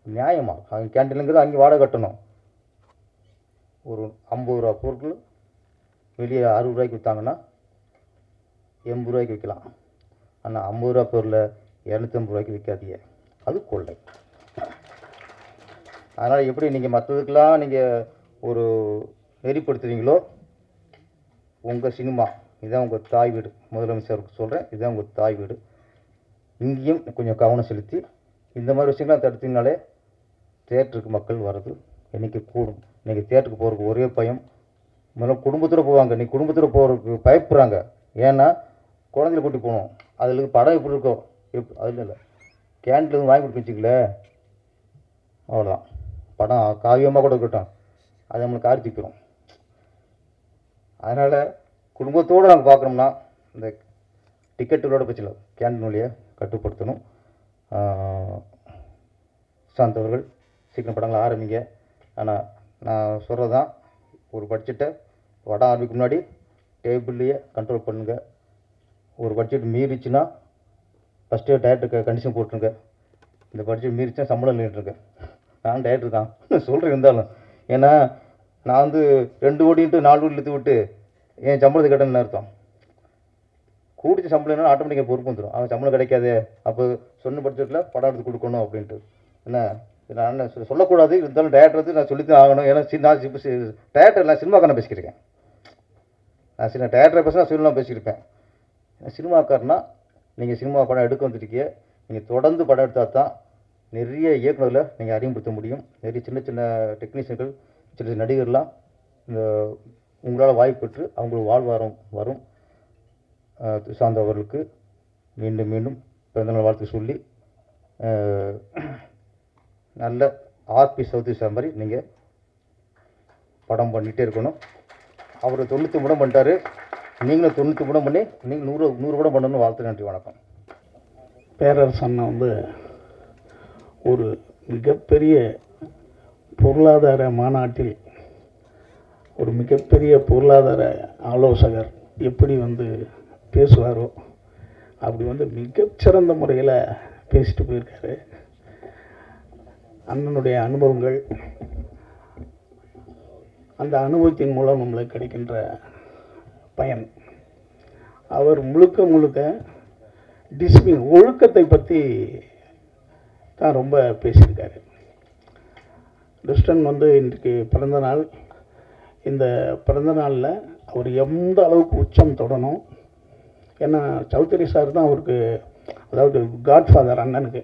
நியாயமாக அங்கே கேண்டீனுங்கிறது அங்கே வாடகை கட்டணும். ஒரு 50 ரூபா பொருட்கள் வெளியே 60 ரூபாய்க்கு விற்றாங்கன்னா 80 ரூபாய்க்கு விற்கலாம். ஆனால் 50 ரூபா பொருளை 250 ரூபாய்க்கு விற்காதீங்க. அது கொள்ளை. அதனால் எப்படி நீங்கள் மற்றதுக்கெல்லாம் நீங்கள் ஒரு நெறிப்படுத்துறீங்களோ உங்கள் சினிமா இதுதான் உங்கள் தாய் வீடு. முதலமைச்சருக்கு சொல்கிறேன், இதுதான் உங்கள் தாய் வீடு. இங்கேயும் கொஞ்சம் கவனம் செலுத்தி இந்த மாதிரி விஷயங்கள்லாம் தடுத்தீங்கனாலே தியேட்டருக்கு மக்கள் வர்றது இன்றைக்கி கூடும். இன்றைக்கி தியேட்டருக்கு போகிறதுக்கு ஒரே பயம், முதல்ல குடும்பத்தோடு போவாங்க. இன்றைக்கி குடும்பத்தோடு போகிறதுக்கு பயப்படுறாங்க. ஏன்னா குழந்தைய கூட்டி போகணும். அதில் படம் எப்படி இருக்கோ அதில் இல்லை கேண்டில் வாங்கி கொடுத்து வச்சுக்கல அவ்வளோதான். படம் காவியமாக கூட இருக்கட்டும், அது நம்மளுக்கு ஆர்த்திக்கிறோம். அதனால் குடும்பத்தோடு நாங்கள் பார்க்கணும்னா இந்த டிக்கெட்டுகளோட பிரச்சனை கேண்டீன் வழியை கட்டுப்படுத்தணும். சுஷாந்த் அவர்கள் சீக்கிரம் படங்களை ஆரம்பிங்க. ஆனால் நான் சொல்கிறது தான், ஒரு பட்ஜெட்டை படம் ஆரம்பிக்க முன்னாடி டேபிள்லேயே கண்ட்ரோல் பண்ணுங்கள். ஒரு பட்ஜெட் மீறிச்சுன்னா ஃபஸ்ட்டு டேரக்டருக்கு கண்டிஷன் போட்டுருங்க. இந்த பட்ஜெட் மீறிச்சுன்னா சம்பளம் நின்றுருங்க. நான் டேரக்டர் தான் சொல்கிறேன் இருந்தாலும். ஏன்னா நான் வந்து 2 கோடின்ட்டு 4 கோடி இழுத்து விட்டு என் சம்பளத்தை கட்டணும்னு அர்த்தம். கூடிச்ச சம்பளம்னா ஆட்டோமேட்டிக்காக பொறுப்பு வந்துடும். அவன் சம்பளம் கிடைக்காது, அப்போ சொன்ன பட்ஜெட்டில் படம் எடுத்து கொடுக்கணும் அப்படின்ட்டு. என்ன நான் சொல்லக்கூடாது, இருந்தாலும் டேரக்டர் நான் சொல்லித்தான் ஆகணும். ஏன்னா நான் இப்போ டேரக்டர் நான் சினிமாக்காரன் பேசிக்கிருக்கேன். நான் சின்ன டேரக்டரை பேச நான் சினிமா பேசியிருப்பேன். சினிமாக்காரனா நீங்கள் சினிமா படம் எடுக்க வந்துருக்கீங்க. நீங்கள் தொடர்ந்து படம் எடுத்தால் தான் நிறைய இயக்குநர்களை நீங்கள் அறிமுகப்படுத்த முடியும். நிறைய சின்ன சின்ன டெக்னீஷியன்கள், சின்ன சின்ன நடிகர்லாம் இந்த உங்களால் வாய்ப்பு பெற்று அவங்களுக்கு வாழ்வாரம் வரும். சுஷாந்த் அவர்களுக்கு மீண்டும் மீண்டும் பிறந்தநாள் வாழ்த்து சொல்லி நல்ல ஆர்பி சவுதி சார் மாதிரி நீங்கள் படம் பண்ணிகிட்டே இருக்கணும். அவர் 90 படம் பண்ணிட்டாரு, நீங்களும் 90 படம் பண்ணி நீங்கள் 100 படம் பண்ணணும்னு வாழ்த்து. நன்றி, வணக்கம். பேரரசன் வந்து ஒரு மிகப்பெரிய பொருளாதார மாநாட்டில் ஒரு மிகப்பெரிய பொருளாதார ஆலோசகர் எப்படி வந்து பேசுவாரோ அப்படி வந்து மிகச்சிறந்த முறையில் பேசிட்டு போயிருக்காரு. அண்ணனுடைய அனுபவங்கள், அந்த அனுபவத்தின் மூலம் நம்மளுக்கு கிடைக்கின்ற பயன். அவர் முழுக்க முழுக்க டிசிப்ளின், ஒழுக்கத்தை பற்றி தான் ரொம்ப பேசியிருக்காரு. கிருஷ்ணன் வந்து இன்றைக்கு பிறந்த நாள். இந்த பிறந்த நாளில் அவர் எந்த அளவுக்கு உச்சம் தொடணும். ஏன்னா சௌத்ரி சார் தான் அவருக்கு, அதாவது காட்ஃபாதர் அண்ணனுக்கு.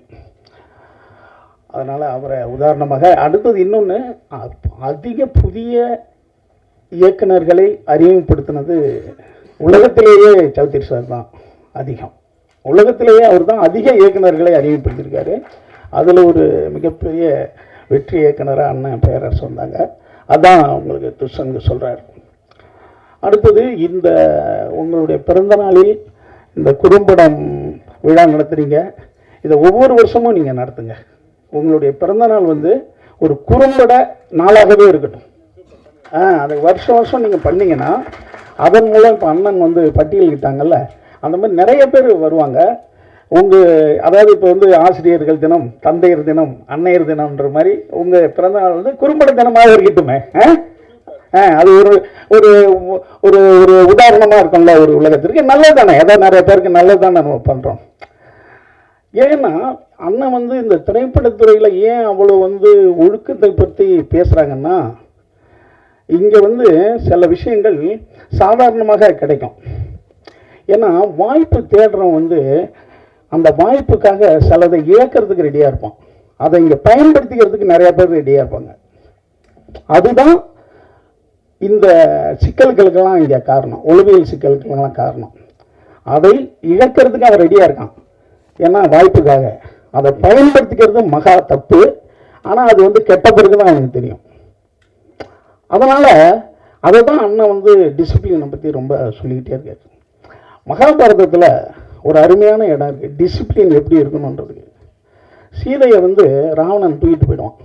அதனால் அவரை உதாரணமாக. அடுத்தது இன்னொன்று, அதிக புதிய இயக்குநர்களை அறிமுகப்படுத்தினது உலகத்திலேயே சௌத்ரி சார் தான் அதிகம். உலகத்திலேயே அவர் தான் அதிக இயக்குநர்களை அறிமுகப்படுத்தியிருக்காரு. அதில் ஒரு மிகப்பெரிய வெற்றி இயக்குனராக அண்ணன் பேரரசு வந்தாங்க. அதான் உங்களுக்கு துஷங்க சொல்கிறார். அடுத்தது இந்த உங்களுடைய பிறந்த நாளில் இந்த குறும்படம் விழா நடத்துகிறீங்க. இதை ஒவ்வொரு வருஷமும் நீங்கள் நடத்துங்க. உங்களுடைய பிறந்தநாள் வந்து ஒரு குறும்பட நாளாகவே இருக்கட்டும். அதை வருஷம் வருஷம் நீங்கள் பண்ணிங்கன்னா அதன் மூலம் இப்போ அண்ணன் வந்து பட்டியலிட்டாங்கல்ல, அந்த மாதிரி நிறைய பேர் வருவாங்க. அதாவது இப்போ வந்து ஆசிரியர்கள் தினம், தந்தையர் தினம், அன்னையர் தினம்ன்ற மாதிரி உங்கள் பிறந்தநாள் வந்து குறும்பட தினமாக இருக்கட்டுமே. அது ஒரு ஒரு ஒரு ஒரு உதாரணமாக இருக்கும்ல ஒரு உலகத்திற்கு. நல்லது தானே, ஏதாவது நிறைய பேருக்கு நல்லது தானே நம்ம பண்ணுறோம். ஏன்னா அண்ணன் வந்து இந்த திரைப்படத்துறையில் ஏன் அவ்வளோ வந்து ஒழுக்கத்தை பற்றி பேசுகிறாங்கன்னா, இங்கே வந்து சில விஷயங்கள் சாதாரணமாக கிடைக்கும். ஏன்னா வாய்ப்பு தேடுறவன் வந்து அந்த வாய்ப்புக்காக சிலதை இழக்கிறதுக்கு ரெடியாக இருப்பான். அதை இங்கே பயன்படுத்திக்கிறதுக்கு நிறைய பேர் ரெடியாக இருப்பாங்க. அதுதான் இந்த சிக்கல்களுக்கெல்லாம் இங்கே காரணம், உளவியல் சிக்கல்களுக்கெல்லாம் காரணம். அதை இழக்கிறதுக்கு அவன் ரெடியாக இருக்கான். ஏன்னா வாய்ப்புக்காக அதை பயன்படுத்திக்கிறது மகா தப்பு. ஆனால் அது வந்து கெட்ட பிறகு தான் அவனுக்கு தெரியும். அதனால் அதை தான் அண்ணன் வந்து டிசிப்ளினை பற்றி ரொம்ப சொல்லிக்கிட்டே இருக்காரு. மகாபாரதத்தில் ஒரு அருமையான இடம் இருக்குது, டிசிப்ளின் எப்படி இருக்கணுன்றதுக்கு. சீதையை வந்து ராவணன் தூக்கிட்டு போயிடுவான்.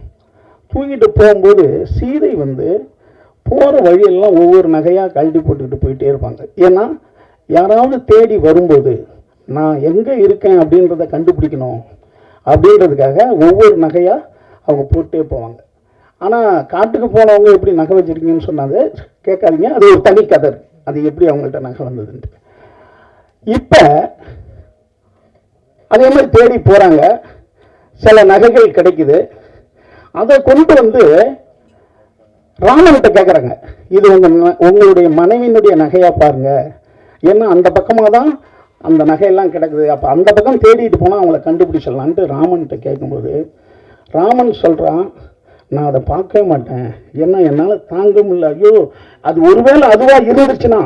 தூக்கிட்டு போகும்போது சீதை வந்து போகிற வழியெல்லாம் ஒவ்வொரு நகையாக கழட்டி போட்டுக்கிட்டு போயிட்டே இருப்பாங்க. ஏன்னா யாராவது தேடி வரும்போது நான் எங்கே இருக்கேன் அப்படின்றத கண்டுபிடிக்கணும் அப்படின்றதுக்காக ஒவ்வொரு நகையாக அவங்க போட்டே போவாங்க. ஆனால் காட்டுக்கு போனவங்க எப்படி நகை வச்சுருக்கீங்கன்னு சொன்னாங்க கேட்காதீங்க, அது ஒரு தனி கதை. அது எப்படி அவங்கள்ட்ட நகை வந்ததுன்ட்டு. இப்போ அதே மாதிரி தேடி போகிறாங்க, சில நகைகள் கிடைக்குது. அதை கொண்டு வந்து ராமன்கிட்ட கேட்குறாங்க, இது உங்களுடைய மனைவியினுடைய நகையாக பாருங்க, ஏன்னா அந்த பக்கமாக தான் அந்த நகையெல்லாம் கிடக்குது, அப்போ அந்த பக்கம் தேடிட்டு போனால் அவங்கள கண்டுபிடிச்சிடலான்ட்டு ராமன்கிட்ட கேட்கும்போது ராமன் சொல்கிறான், நான் அதை பார்க்கவே மாட்டேன், ஏன்னா என்னால் தாங்க முடியல. ஐயோ, அது ஒருவேளை அதுவாக இருந்துச்சுன்னா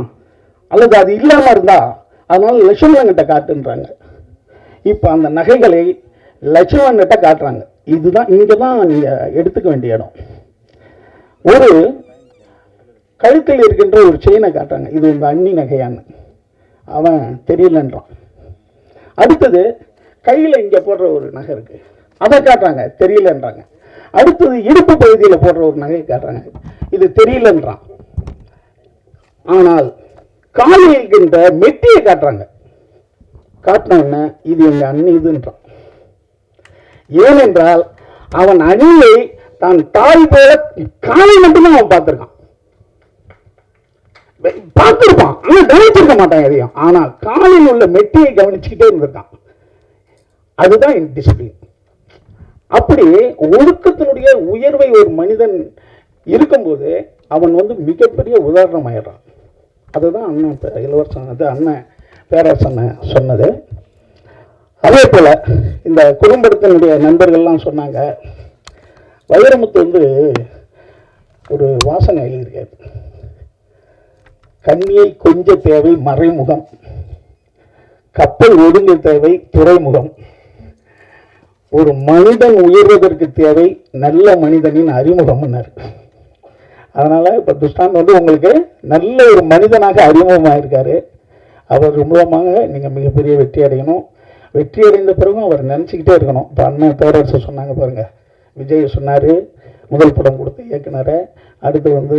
அல்லது அது இல்லாமல் இருந்தா அதனால லட்சுமணன்கிட்ட காட்டுன்றாங்க. இப்போ அந்த நகைகளை லட்சுமணன்கிட்ட காட்டுறாங்க. இதுதான் இங்கே தான் நீங்கள் எடுத்துக்க வேண்டிய இடம். ஒரு கழுத்தில் இருக்கின்ற ஒரு செயினை காட்டுறாங்க, இது உங்கள் அண்ணி நகையான்னு. அவன் தெரியலன்றான். அடுத்தது கையில் இங்கே போடுற ஒரு நகை இருக்கு, அதை காட்டுறாங்க, தெரியலன்றாங்க. அடுத்தது இடுப்பு பகுதியில் போடுற ஒரு நகை காட்டுறாங்க, இது தெரியலன்றான். ஆனால் காலில் இருக்கின்ற மெட்டியை காட்டுறாங்க, காட்டின இது எங்க அண்ணி இதுன்றான். ஏனென்றால் அவன் அண்ணியை தான் தாய் போல காலை மட்டும்தான் அவன் பார்த்திருக்கான், பார்த்திருப்பான், ஆனால் கவனிச்சிருக்க மாட்டான் எதையும். ஆனால் காலில் உள்ள மெட்டியை கவனிச்சுக்கிட்டே இருந்திருக்கான். அதுதான் டிசிப்ளின். அப்படி ஒழுக்கத்தினுடைய உயர்வை ஒரு மனிதன் இருக்கும்போது அவன் வந்து மிகப்பெரிய உதாரணம் ஆயிடுறான். அதுதான் அண்ணன் இளவரசன், அது அண்ணன் பேரரசன் சொன்னது. அதே போல இந்த குறும்படத்தினுடைய நண்பர்கள்லாம் சொன்னாங்க, வைரமுத்து வந்து ஒரு வாசனை எழுதியிருக்காரு, கண்ணியை கொஞ்ச தேவை மறைமுகம், கப்பல் ஒடுங்க தேவை துறைமுகம், ஒரு மனிதன் உயர்வதற்கு தேவை நல்ல மனிதனின் அறிமுகம்னாரு. அதனால இப்போ துஷ்டான் வந்து உங்களுக்கு நல்ல ஒரு மனிதனாக அறிமுகமாக இருக்காரு. அவர் மூலமாக நீங்கள் மிகப்பெரிய வெற்றி அடையணும். வெற்றி அடைந்த பிறகும் அவர் நினச்சிக்கிட்டே இருக்கணும். இப்போ அண்ணன் பேரரசு சொன்னாங்க பாருங்க, விஜய் சொன்னார் முதல் படம் கொடுத்து இயக்குனரை, அடுத்து வந்து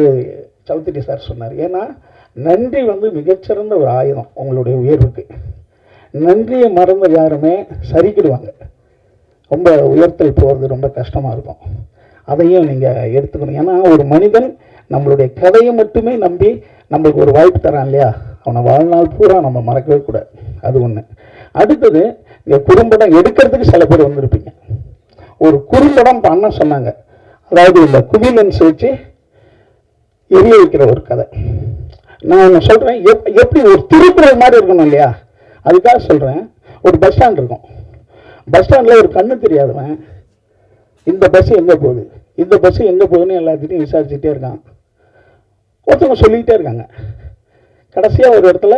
சௌத்ரி சார் சொன்னார். ஏன்னா நன்றி வந்து மிகச்சிறந்த ஒரு ஆயுதம் உங்களுடைய உயர்வுக்கு. நன்றியை மறந்த யாருமே சரிக்கிடுவாங்க, ரொம்ப உயர்த்தல் போகிறது ரொம்ப கஷ்டமாக இருக்கும். அதையும் நீங்கள் எடுத்துக்கணும். ஏன்னா ஒரு மனிதன் நம்மளுடைய கதையை மட்டுமே நம்பி நம்மளுக்கு ஒரு வாய்ப்பு தரான் இல்லையா, அவனை வாழ்நாள் பூரா நம்ம மறக்கவே கூடாது. அது ஒன்று. அடுத்தது இங்கே குறும்படம் எடுக்கிறதுக்கு சில பேர் வந்திருப்பீங்க. ஒரு குறும்படம் பண்ண சொன்னாங்க, அதாவது இந்த குவிலன்ஸ் வச்சு எரிய வைக்கிற ஒரு கதை. நான் என்ன சொல்கிறேன், எப்படி ஒரு திருக்குறள் மாதிரி இருக்கணும் இல்லையா, அதுக்காக சொல்கிறேன். ஒரு பஸ் ஸ்டாண்ட் இருக்கும், பஸ் ஸ்டாண்டில் ஒரு கண்ணு தெரியாதவன் இந்த பஸ் எங்கே போகுது, இந்த பஸ் எங்கே போகுதுன்னு எல்லாத்திட்டையும் விசாரிச்சுட்டே இருக்கான். ஒருத்தவங்க சொல்லிக்கிட்டே இருக்காங்க. கடைசியாக ஒரு இடத்துல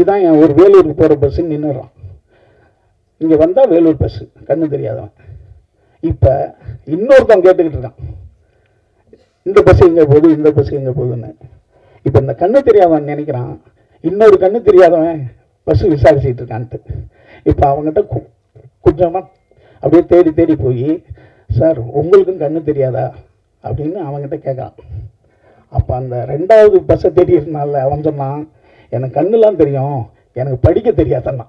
இதான் என் ஒரு வேலூருக்கு போகிற பஸ்ஸுன்னு நின்றுறான். இங்கே வந்தால் வேலூர் பஸ்ஸு, கண்ணு தெரியாதவன். இப்போ இன்னொருத்தவன் கேட்டுக்கிட்டு இருக்கான், இந்த பஸ் எங்கே போகுது, இந்த பஸ் எங்கே போகுதுன்னு. இப்போ இந்த கண்ணு தெரியாதவன் நினைக்கிறான் இன்னொரு கண்ணு தெரியாதவன் பஸ்ஸு விசாரிச்சுட்டு இருக்கான்ட்டு. இப்போ அவங்ககிட்ட கொஞ்சமாக அப்படியே தேடி தேடி போய், சார் உங்களுக்கும் கண்ணு தெரியாதா அப்படின்னு அவங்ககிட்ட கேட்குறான். அப்போ அந்த ரெண்டாவது பஸ்ஸை தேடினால அவன் சொன்னான், எனக்கு கண்ணுலாம் தெரியும், எனக்கு படிக்க தெரியாதன்னா.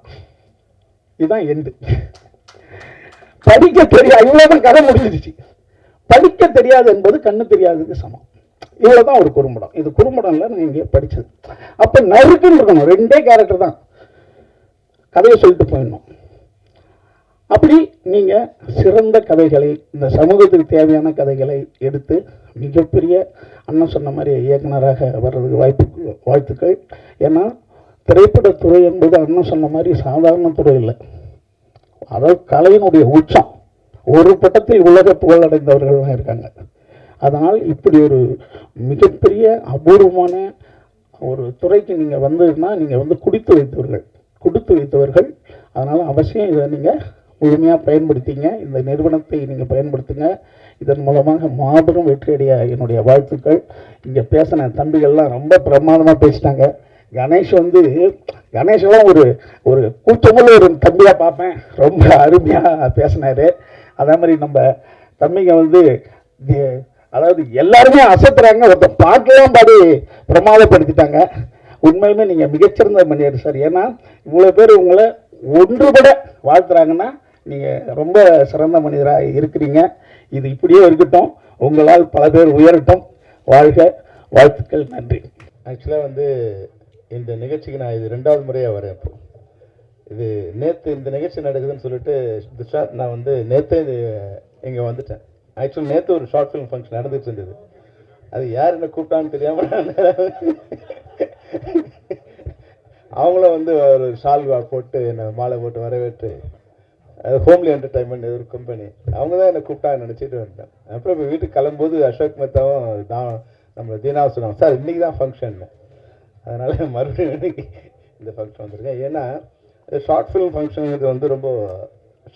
இதுதான் எண்டு. படிக்க தெரியாது, இவ்வளோதான் கதை முடிஞ்சிருச்சு. படிக்க தெரியாது என்பது கண்ணு தெரியாததுக்கு சமம். இவ்வளோதான் ஒரு குறும்படம். இது குறும்படம் இல்லை, நான் இங்கே படித்தது. அப்போ நறுக்குன்னு இருக்கணும், ரெண்டே கேரக்டர் தான், கதையை சொல்லிட்டு போயிடணும். அப்படி நீங்கள் சிறந்த கதைகளை, இந்த சமூகத்துக்கு தேவையான கதைகளை எடுத்து மிகப்பெரிய அண்ணன் சொன்ன மாதிரி இயக்குனராக வர்றதுக்கு வாழ்த்துக்கள். ஏன்னா திரைப்படத்துறை என்பது அண்ணன் சொன்ன மாதிரி சாதாரண துறை இல்லை, அதாவது கலையினுடைய உச்சம். ஒரு பட்டத்தில் உலக புகழடைந்தவர்கள்லாம் இருக்காங்க. அதனால் இப்படி ஒரு மிகப்பெரிய அபூர்வமான ஒரு துறைக்கு நீங்கள் வந்ததுன்னா நீங்கள் வந்து கொடுத்து வைத்தவர்கள். அதனால் அவசியம் இதை நீங்கள் முழுமையாக பயன்படுத்திங்க. இந்த நிறுவனத்தை நீங்கள் பயன்படுத்துங்க. இதன் மூலமாக மாபெரும் வெற்றியடைய என்னுடைய வாழ்த்துக்கள். இங்கே பேசின தம்பிகள்லாம் ரொம்ப பிரமாதமாக பேசிட்டாங்க. கணேஷெல்லாம் ஒரு கூச்சமுள்ள ஒரு தம்பியாக பார்ப்பேன். ரொம்ப அருமையாக பேசினார். அதே மாதிரி நம்ம தம்பிங்க வந்து அதாவது எல்லாருமே அசத்துறாங்க. ஒருத்தர் பாட்டெல்லாம் பாடி பிரமாதப்படுத்திட்டாங்க. உண்மையுமே நீங்கள் மிகச்சிறந்த மனிதர் சார். ஏன்னா இவ்வளோ பேர் உங்களை ஒன்றுபட வாழ்த்துறாங்கன்னா நீங்கள் ரொம்ப சிறந்த மனிதராக இருக்கிறீங்க. இது இப்படியே இருக்கட்டும், உங்களால் பல பேர் உயரட்டும். வாழ்க, வாழ்த்துக்கள், நன்றி. ஆக்சுவலாக வந்து இந்த நிகழ்ச்சிக்கு நான் இது 2வது முறையாக வரேன். இப்போ இது நேற்று இந்த நிகழ்ச்சி நடக்குதுன்னு சொல்லிட்டு துஷாத் நான் வந்து நேற்றே இங்கே வந்துட்டேன். ஆக்சுவலி நேற்று ஒரு ஷார்ட் ஃபிலிம் ஃபங்க்ஷன் நடந்துட்டு இருந்தது. அது யார் என்ன கூப்பிட்டான்னு தெரியாமல் அவங்கள வந்து ஒரு ஷால் போட்டு என்னை மாலை போட்டு வரவேற்று, அது ஹோம்லி என்டர்டைன்மெண்ட் ஒரு கம்பெனி, அவங்க தான் என்னை கூப்பிட்டான்னு நினச்சிட்டு வந்தேன். அப்புறம் இப்போ வீட்டுக்கு கிளம்பும்போது அசோக் மெத்தாவும் தான் நம்ம தீனாவும் சொன்னாங்க, சார் இன்றைக்கி தான் ஃபங்க்ஷன், அதனால் மறுபடியும் இன்னைக்கு இந்த ஃபங்க்ஷன் வந்திருக்கேன். ஏன்னா ஷார்ட் ஃபிலிம் ஃபங்க்ஷனுங்கிறது வந்து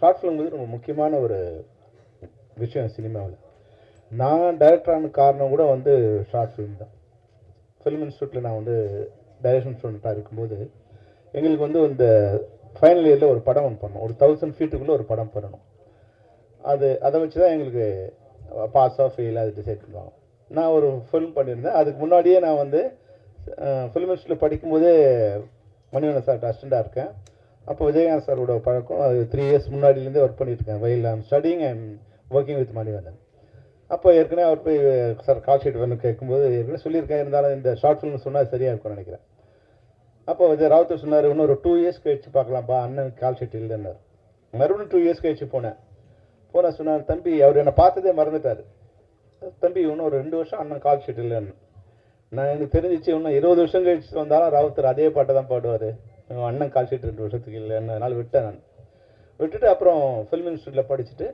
ஷார்ட் ஃபிலிம் வந்து ரொம்ப முக்கியமான ஒரு விஷயம் சினிமாவில். நான் டைரக்டரான காரணம் கூட வந்து ஷார்ட் ஃபிலிம் தான். ஃபிலிம் இன்ஸ்டியூட்டில் நான் வந்து டைரக்ஷன் ஸ்டூடெண்ட்டாக இருக்கும்போது எங்களுக்கு வந்து இந்த ஃபைனல் இயரில் ஒரு படம் ஒன்று பண்ணணும். ஒரு 1000 ஃபீட்டுக்குள்ளே ஒரு படம் பண்ணணும். அதை வச்சு தான் எங்களுக்கு பாஸ் ஆஃப் ஃபெயில் அது டிசைட் பண்ணுவாங்க. நான் ஒரு ஃபிலிம் பண்ணியிருந்தேன். அதுக்கு முன்னாடியே நான் வந்து ஃபிலிம் இன்ஸ்டியூட்டில் படிக்கும்போதே மணிவண்ணன் சார்கிட்ட அசிஸ்டண்டாக இருக்கேன். அப்போ விஜயகாந்த் சாரோட பழக்கம். அது 3 இயர்ஸ் முன்னாடியிலேருந்தே ஒர்க் பண்ணியிருக்கேன். While I'm studying and working with Manivannan. அப்போ ஏற்கனவே அவர் போய் சார் கால் ஷீட் வேணும் கேட்கும்போது ஏற்கனவே சொல்லியிருக்கேன். இருந்தாலும் இந்த ஷார்ட் ஃபிலிம் சொன்னால் சரியாக இருக்கும்னு நினைக்கிறேன். அப்போ விஜய் ராவுத்தர் சொன்னார், இன்னொரு 2 இயர்ஸ் கழிச்சு பார்க்கலாம்ப்பா, அண்ணன் கால் ஷீட் இல்லைன்னார். மறுபடியும் 2 இயர்ஸ் கழிச்சு போனேன். சொன்னார், தம்பி அவர் என்னை பார்த்ததே மறந்துட்டார். தம்பி இன்னும் ஒரு 2 வருஷம் அண்ணன் கால் ஷீட் இல்லைன்னு. நான் எனக்கு தெரிஞ்சிச்சு இன்னும் 20 வருஷம் கழிச்சு வந்தாலும் ராவுத்தர் அதே பாட்டை தான் பாடுவார், அண்ணன் கால் ஷீட் 2 வருஷத்துக்கு இல்லைன்னு. அதனால் விட்டேன். நான் விட்டுட்டு அப்புறம் ஃபிலிம் இன்ஸ்டியூட்டில் படிச்சுட்டு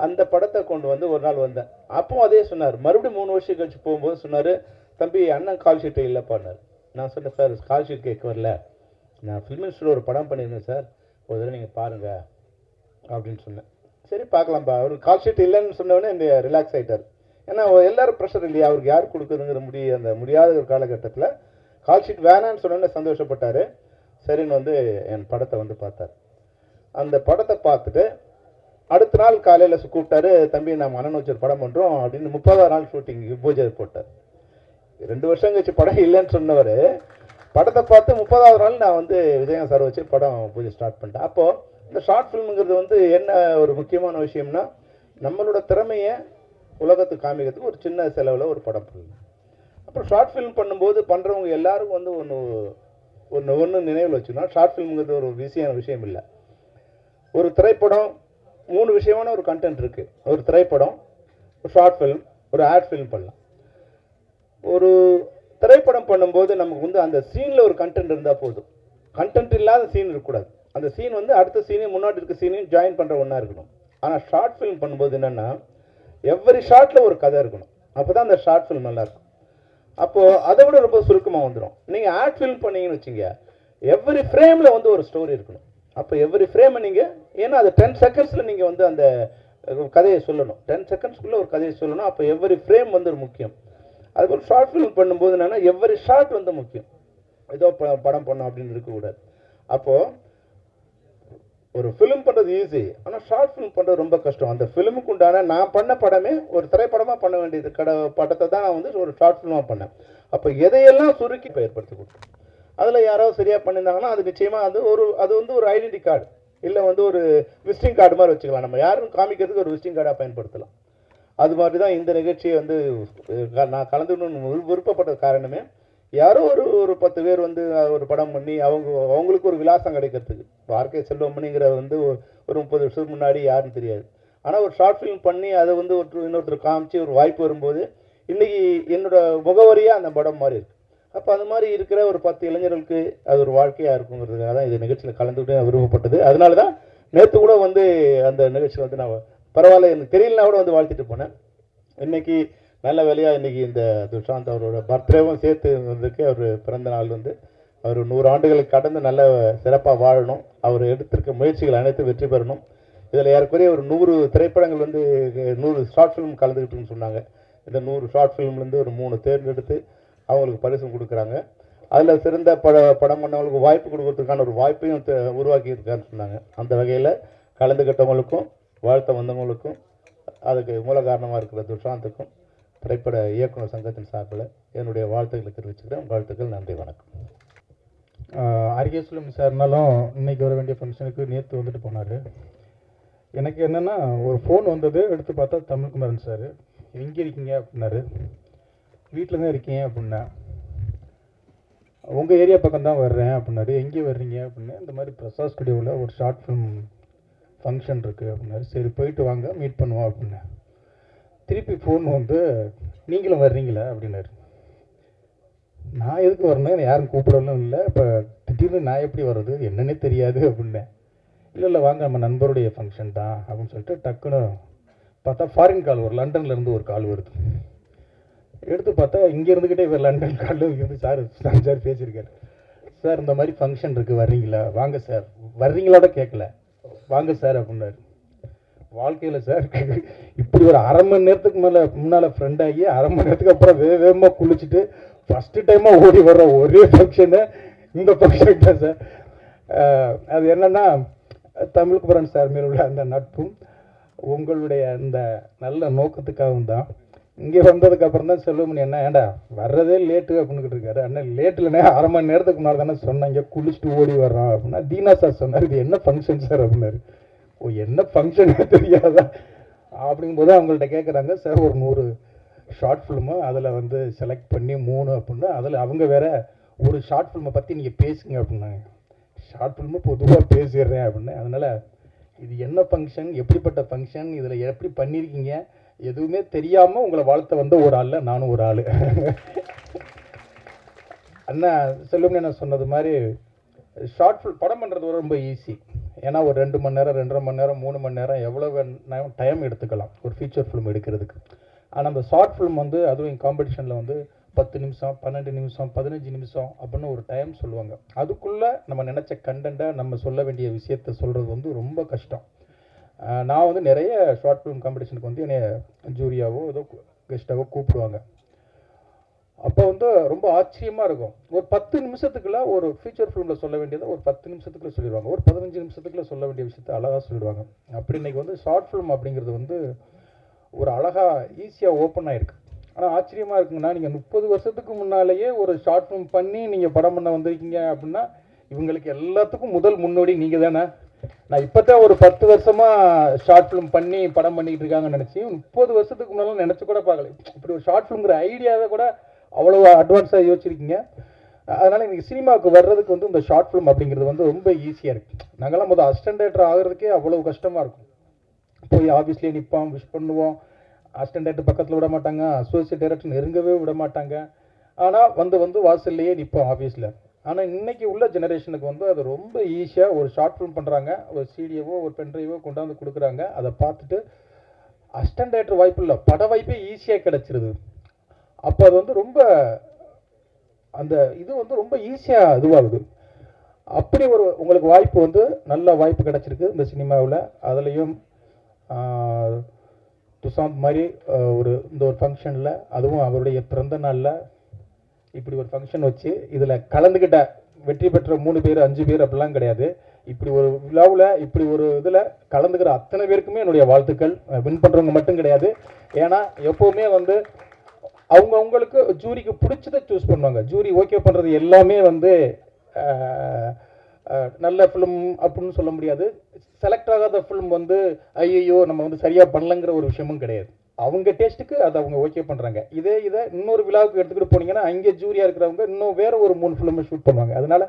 அந்த படத்தை கொண்டு வந்து ஒரு நாள் வந்தேன். அப்பவும் அதே சொன்னார். மறுபடியும் 3 வருஷம் கழிச்சு போகும்போது சொன்னார், தம்பி அண்ணன் கால் ஷீட்டு இல்லைப்பான்னார். நான் சொன்னேன், சார் கால் ஷீட் கேட்க வரல, நான் ஃபிலிம் இன்ஸ்டியூட்டில் ஒரு படம் பண்ணியிருந்தேன் சார், ஒரு தடவை நீங்கள் பாருங்கள் அப்படின்னு சொன்னேன். சரி பார்க்கலாம்ப்பா. அவர் கால் ஷீட் இல்லைன்னு சொன்னவொடனே இந்த ரிலாக்ஸ் ஆகிட்டார். ஏன்னா எல்லோரும் ப்ரெஷர் இல்லையா, அவருக்கு யார் கொடுக்குதுங்கிற அந்த முடியாத ஒரு காலகட்டத்தில் கால் ஷீட் வேணான்னு சொன்னோன்னே சந்தோஷப்பட்டார். சரின்னு வந்து என் படத்தை வந்து பார்த்தார். அந்த படத்தை பார்த்துட்டு அடுத்த நாள் காலையில் கூப்பிட்டாரு, தம்பி நான் அண்ணன் வச்சு ஒரு படம் பண்ணுறோம் அப்படின்னு 30ஆவது நாள் ஷூட்டிங் பூஜை போட்டார். 2 வருஷம் கழிச்சு படம் இல்லைன்னு சொன்னவர் படத்தை பார்த்து 30ஆவது நாள் நான் வந்து விஜயகாந்த் சார் வச்சு படம் பூஜை ஸ்டார்ட் பண்ணிட்டேன். அப்போது இந்த ஷார்ட் ஃபிலிமுங்கிறது வந்து என்ன ஒரு முக்கியமான விஷயம்னா, நம்மளோட திறமையை உலகத்துக்கு காமிக்கிறதுக்கு ஒரு சின்ன செலவில் ஒரு படம் பண்ணணும். அப்புறம் ஷார்ட் ஃபிலிம் பண்ணும்போது பண்ணுறவங்க எல்லாருக்கும் வந்து ஒன்று நினைவில் வச்சுக்கணும், ஷார்ட் ஃபிலிமுங்கிறது ஒரு விஷயம் இல்லை. ஒரு திரைப்படம் 3 விஷயமான ஒரு கண்டென்ட் இருக்குது. ஒரு திரைப்படம், ஒரு ஷார்ட் ஃபிலிம், ஒரு ஆட் ஃபிலிம் பண்ணலாம். ஒரு திரைப்படம் பண்ணும்போது நமக்கு வந்து அந்த சீனில் ஒரு கண்டென்ட் இருந்தால் போதும். கண்டென்ட் இல்லாத சீன் இருக்கக்கூடாது. அந்த சீன் வந்து அடுத்த சீனையும் முன்னாடி இருக்க சீனையும் ஜாயின் பண்ணுற ஒன்றா இருக்கணும். ஆனால் ஷார்ட் ஃபிலிம் பண்ணும்போது என்னென்னா எவ்வரி ஷார்ட்டில் ஒரு கதை இருக்கணும். அப்போ தான் அந்த ஷார்ட் ஃபிலிம் நல்லாயிருக்கும். அப்போது அதை விட ரொம்ப சுருக்கமாக வந்துடும். நீங்கள் ஆட் ஃபிலிம் பண்ணீங்கன்னு வச்சிங்க, எவ்வரி ஃப்ரேமில் வந்து ஒரு ஸ்டோரி இருக்கணும். அப்போ எவ்வரி ஃப்ரேமை நீங்கள், ஏன்னா அது 10 செகண்ட்ஸில் நீங்கள் வந்து அந்த கதையை சொல்லணும். 10 செகண்ட்ஸ்க்குள்ளே ஒரு கதையை சொல்லணும். அப்போ எவ்வரி ஃப்ரேம் வந்து ஒரு முக்கியம். அதுபோல் ஷார்ட் ஃபிலிம் பண்ணும்போது என்னென்னா எவ்வரி ஷார்ட் வந்து முக்கியம். ஏதோ படம் பண்ணோம் அப்படின்னு இருக்கக்கூடாது. அப்போது ஒரு ஃபிலிம் பண்ணுறது ஈஸி, ஆனால் ஷார்ட் ஃபிலிம் பண்ணுறது ரொம்ப கஷ்டம். அந்த ஃபிலிமுக்கு உண்டான நான் பண்ண படமே ஒரு திரைப்படமாக பண்ண வேண்டியது படத்தை தான் நான் வந்து ஒரு ஷார்ட் ஃபிலிமாக பண்ணேன். அப்போ எதையெல்லாம் சுருக்கி ஏற்படுத்தி கொடுத்தேன். அதில் யாராவது சரியாக பண்ணியிருந்தாங்கன்னா அது நிச்சயமாக அது வந்து ஒரு ஐடென்டி கார்டு, இல்லை வந்து ஒரு விசிட்டிங் கார்டு மாதிரி வச்சுக்கலாம். நம்ம யாரும் காமிக்கிறதுக்கு ஒரு விசிட்டிங் கார்டாக பயன்படுத்தலாம். அது மாதிரி தான் இந்த நிகழ்ச்சியை வந்து நான் கலந்துக்கணும்னு விருப்பப்பட்ட காரணமே, யாரோ ஒரு 10 பேர் வந்து ஒரு படம் பண்ணி அவங்களுக்கு ஒரு விலாசம் கிடைக்கிறதுக்கு. வாழ்க்கை செல்வமணிங்கிற வந்து ஒரு 30 வருஷத்துக்கு முன்னாடி யாருன்னு தெரியாது. ஆனால் ஒரு ஷார்ட் ஃபிலிம் பண்ணி அதை வந்து இன்னொருத்தர் காமிச்சு ஒரு வாய்ப்பு வரும்போது இன்றைக்கி என்னோட முகவரியாக அந்த படம் மாதிரி இருக்குது. அப்போ அது மாதிரி இருக்கிற ஒரு 10 இளைஞர்களுக்கு அது ஒரு வாழ்க்கையாக இருக்குங்கிறதுக்காக தான் இது நிகழ்ச்சியில் கலந்துக்கிட்டு விரும்பப்பட்டது. அதனால தான் நேற்று கூட வந்து அந்த நிகழ்ச்சியில் வந்து நான் பரவாயில்ல எனக்கு தெரியலனா கூட வந்து வாழ்த்திட்டு போனேன். இன்றைக்கி நல்ல வேலையாக இன்றைக்கி இந்த துஷாந்த் அவரோட பர்த்டேவும் சேர்த்து வந்திருக்கு. அவர் பிறந்த நாள் வந்து அவர் 100 ஆண்டுகளுக்கு கடந்து நல்ல சிறப்பாக வாழணும். அவர் எடுத்திருக்க முயற்சிகள் அனைத்தும் வெற்றி பெறணும். இதில் ஏறக்குறைய ஒரு 100 திரைப்படங்கள் வந்து 100 ஷார்ட் ஃபிலிம் கலந்துக்கிட்டுன்னு சொன்னாங்க. இந்த 100 ஷார்ட் ஃபிலிம்லேருந்து ஒரு 3 தேர்ந்தெடுத்து அவங்களுக்கு பரிசும் கொடுக்குறாங்க. அதில் சிறந்த படம் பண்ணவங்களுக்கு வாய்ப்பு கொடுக்கறதுக்கான ஒரு வாய்ப்பையும் உருவாக்கியிருக்காருன்னு சொன்னாங்க. அந்த வகையில் கலந்துக்கிட்டவங்களுக்கும் வாழ்த்த வந்தவங்களுக்கும் அதுக்கு மூல காரணமாக இருக்கிற துஷாந்துக்கும் திரைப்பட இயக்குனர் சங்கத்தின் சார்பில் என்னுடைய வாழ்த்துக்களை தெரிவிச்சுக்கிறேன். வாழ்த்துக்கள், நன்றி, வணக்கம். அரிகேஸ்வரம் சார்னாலும் இன்றைக்கி வர வேண்டிய ஃபங்க்ஷனுக்கு நேற்று வந்துட்டு போனார். எனக்கு என்னென்னா ஒரு ஃபோன் வந்தது, எடுத்து பார்த்தா தமிழ்குமரன் சார். எங்கே இருக்கீங்க அப்படின்னாரு. வீட்டில் தான் இருக்கீங்க அப்படின்னேன். உங்கள் ஏரியா பக்கம் தான் வர்றேன் அப்படின்னாரு. எங்கே வர்றீங்க அப்படின்னு. இந்த மாதிரி பிரசாத் ஸ்டுடியோவில் ஒரு ஷார்ட் ஃபிலிம் ஃபங்க்ஷன் இருக்குது அப்படின்னாரு. சரி போயிட்டு வாங்க, மீட் பண்ணுவோம் அப்படின்னேன். திருப்பி ஃபோன் வந்து நீங்களும் வர்றீங்களா அப்படின்னாரு. நான் எதுக்கு வரணும், யாரும் கூப்பிடலும் இல்லை. இப்போ திடீர்னு நான் எப்படி வர்றது என்னன்னே தெரியாது அப்படின்னேன். இல்லை வாங்க நம்ம நண்பருடைய ஃபங்க்ஷன் தான் அப்படின்னு சொல்லிட்டு டக்குன்னு பார்த்தா ஃபாரின் கால் ஒரு லண்டன்லேருந்து ஒரு கால் வருது. எடுத்து பார்த்தா இங்கே இருந்துக்கிட்டே இவர் லண்டன் காலில் இருந்து சார் பேசியிருக்காரு. சார் இந்த மாதிரி ஃபங்க்ஷன் இருக்குது வர்றீங்களா? வாங்க சார். வர்றீங்களாட கேட்கல, வாங்க சார் அப்படின்னாரு. வாழ்க்கையில் சார் இப்படி ஒரு அரை மணி நேரத்துக்கு முன்னால் ஃப்ரெண்ட் ஆகி அரை மணி நேரத்துக்கு அப்புறம் வேகமாக குளிச்சுட்டு ஃபஸ்ட்டு டைமாக ஓடி வர்ற ஒரே ஃபங்க்ஷனு இந்த ஃபங்க்ஷனுக்கு தான் சார். அது என்னென்னா தமிழ்குமரன் சார் மேல் உள்ள அந்த நட்பும் உங்களுடைய அந்த நல்ல நோக்கத்துக்காகவும் தான். இங்கே வந்ததுக்கப்புறம் தான் செல்வமணி என்ன ஏண்டா வர்றதே லேட்டு அப்படின்னுக்கிட்டு இருக்காரு. அண்ணன் லேட் இல்லைன்னா அரை மணி நேரத்துக்கு முன்னாடி தானே சொன்னாங்க குளிச்சுட்டு ஓடி வர்றோம் அப்படின்னா. தீனா சார் சொன்னார் இது என்ன ஃபங்க்ஷன் சார் அப்படின்னாரு. ஓ என்ன ஃபங்க்ஷனே தெரியாதா அப்படிங்கும்போது அவங்கள்ட்ட கேட்குறாங்க. சார் ஒரு 100 ஷார்ட் ஃபிலிமு அதில் வந்து செலக்ட் பண்ணி 3 அப்படின்னா அதில் அவங்க வேற ஒரு ஷார்ட் ஃபிலிமை பற்றி நீங்கள் பேசுங்க அப்படின்னாங்க. ஷார்ட் ஃபிலிமு பொதுவாக பேசிடுறேன் அப்படின்னு. அதனால் இது என்ன ஃபங்க்ஷன், எப்படிப்பட்ட ஃபங்க்ஷன், இதில் எப்படி பண்ணியிருக்கீங்க எதுவுமே தெரியாமல் உங்களை வாழ்த்த வந்த ஒரு ஆளில் நானும் ஒரு ஆள். அண்ணா செல்வமணி என்ன சொன்னது மாதிரி ஷார்ட் ஃபிலிம் படம் பண்ணுறது ரொம்ப ஈஸி. ஏன்னா ஒரு 2 மணி நேரம் 2.5 மணி நேரம் 3 மணி நேரம் எவ்வளோ டைம் எடுத்துக்கலாம் ஒரு ஃபீச்சர் ஃபிலிம் எடுக்கிறதுக்கு. ஆனால் அந்த ஷார்ட் ஃபிலிம் வந்து அதுவும் காம்படிஷனில் வந்து 10 நிமிஷம் 12 நிமிஷம் 15 நிமிஷம் அப்படின்னு ஒரு டைம் சொல்லுவாங்க. அதுக்குள்ளே நம்ம நினச்ச கண்டென்ட்டை நம்ம சொல்ல வேண்டிய விஷயத்த சொல்கிறது வந்து ரொம்ப கஷ்டம். நான் வந்து நிறைய ஷார்ட் ஃபிலிம் காம்படிஷனுக்கு வந்து என்னை ஜூரியாவோ ஏதோ கெஸ்ட்டாவோ கூப்பிடுவாங்க. அப்போ வந்து ரொம்ப ஆச்சரியமாக இருக்கும். ஒரு 10 நிமிஷத்துக்குள்ள ஒரு ஃபீச்சர் ஃபிலிமில் சொல்ல வேண்டியதை ஒரு 10 நிமிஷத்துக்குள்ள சொல்லிடுவாங்க. ஒரு 15 நிமிஷத்துக்குள்ள சொல்ல வேண்டிய விஷயத்தை அழகாக சொல்லிடுவாங்க. அப்படி இன்றைக்கி வந்து ஷார்ட் ஃபிலிம் அப்படிங்கிறது வந்து ஒரு அழகாக ஈஸியாக ஓப்பன் ஆகிருக்கு. ஆனால் ஆச்சரியமாக இருக்குங்கன்னா நீங்கள் 30 வருஷத்துக்கு முன்னாலேயே ஒரு ஷார்ட் ஃபிலிம் பண்ணி நீங்கள் படம் பண்ண வந்திருக்கீங்க அப்படின்னா இவங்களுக்கு எல்லாத்துக்கும் முதல் முன்னோடி நீங்கள் தானே. நான் இப்போ தான் ஒரு 10 வருஷமாக ஷார்ட் ஃபிலிம் பண்ணி படம் பண்ணிக்கிட்டு இருக்காங்கன்னு நினச்சி 30 வருஷத்துக்கு முன்னாலும் நினச்சி கூட பார்க்கல. இப்படி ஒரு ஷார்ட் ஃபிலிம்ங்கிற ஐடியாவை கூட அவ்வளோ அட்வான்ஸாக யோசிச்சிருக்கீங்க. அதனால் இன்றைக்கி சினிமாவுக்கு வர்றதுக்கு வந்து இந்த ஷார்ட் ஃபிலிம் அப்படிங்கிறது வந்து ரொம்ப ஈஸியாக இருக்குது. நாங்கள்லாம் முதல் அசிஸ்டன்ட் டைரக்டர் ஆகிறதுக்கே அவ்வளோ கஷ்டமாக இருக்கும். போய் ஆஃபீஸ்லேயே நிற்போம், விஷ் பண்ணுவோம். அசிஸ்டன்ட் டைரக்டர் பக்கத்தில் விட மாட்டாங்க, அசோசியேட் டைரக்டர் நெருங்கவே விட மாட்டாங்க. ஆனால் வந்து வாசல்லையே நிற்போம் ஆஃபீஸில். ஆனால் இன்றைக்கி உள்ள ஜெனரேஷனுக்கு வந்து அது ரொம்ப ஈஸியாக ஒரு ஷார்ட் ஃபிலிம் பண்ணுறாங்க, ஒரு சிடியவோ ஒரு பென்ட்ரைவோ கொண்டாந்து கொடுக்குறாங்க. அதை பார்த்துட்டு அசிஸ்டன்ட் டைரக்டர் வாய்ப்பு இல்லை, பட வாய்ப்பே ஈஸியாக கிடச்சிருது. அப்போ அது வந்து ரொம்ப அந்த இது வந்து ரொம்ப ஈஸியாக இதுவாகுது. அப்படி ஒரு உங்களுக்கு வாய்ப்பு வந்து நல்ல வாய்ப்பு கிடச்சிருக்கு இந்த சினிமாவில். அதுலேயும் துஷாந்த் மாதிரி இந்த ஒரு ஃபங்க்ஷனில், அதுவும் அவருடைய பிறந்த நாளில் இப்படி ஒரு ஃபங்க்ஷன் வச்சு இதில் கலந்துக்கிட்ட வெற்றி பெற்ற 3 பேர் 5 பேர் அப்படிலாம் கிடையாது. இப்படி ஒரு விழாவில் இப்படி ஒரு இதில் கலந்துக்கிற அத்தனை பேருக்குமே என்னுடைய வாழ்த்துக்கள். வின் பண்ணுறவங்க மட்டும் கிடையாது. ஏன்னா எப்போவுமே வந்து அவங்களுக்கு ஜூரிக்கு பிடிச்சதை சூஸ் பண்ணுவாங்க. ஜூரி ஓகே பண்ணுறது எல்லாமே வந்து நல்ல ஃபிலிம் அப்படின்னு சொல்ல முடியாது. செலக்ட் ஆகாத ஃபிலிம் வந்து ஐயோ நம்ம வந்து சரியாக பண்ணலங்கிற ஒரு விஷயமும் கிடையாது. அவங்க டேஸ்ட்டுக்கு அதை அவங்க ஓகே பண்ணுறாங்க. இதை இன்னொரு விழாவுக்கு எடுத்துக்கிட்டு போனீங்கன்னா அங்கே ஜூரியாக இருக்கிறவங்க இன்னும் வேறு ஒரு 3 ஃபிலிமை ஷூட் பண்ணுவாங்க. அதனால்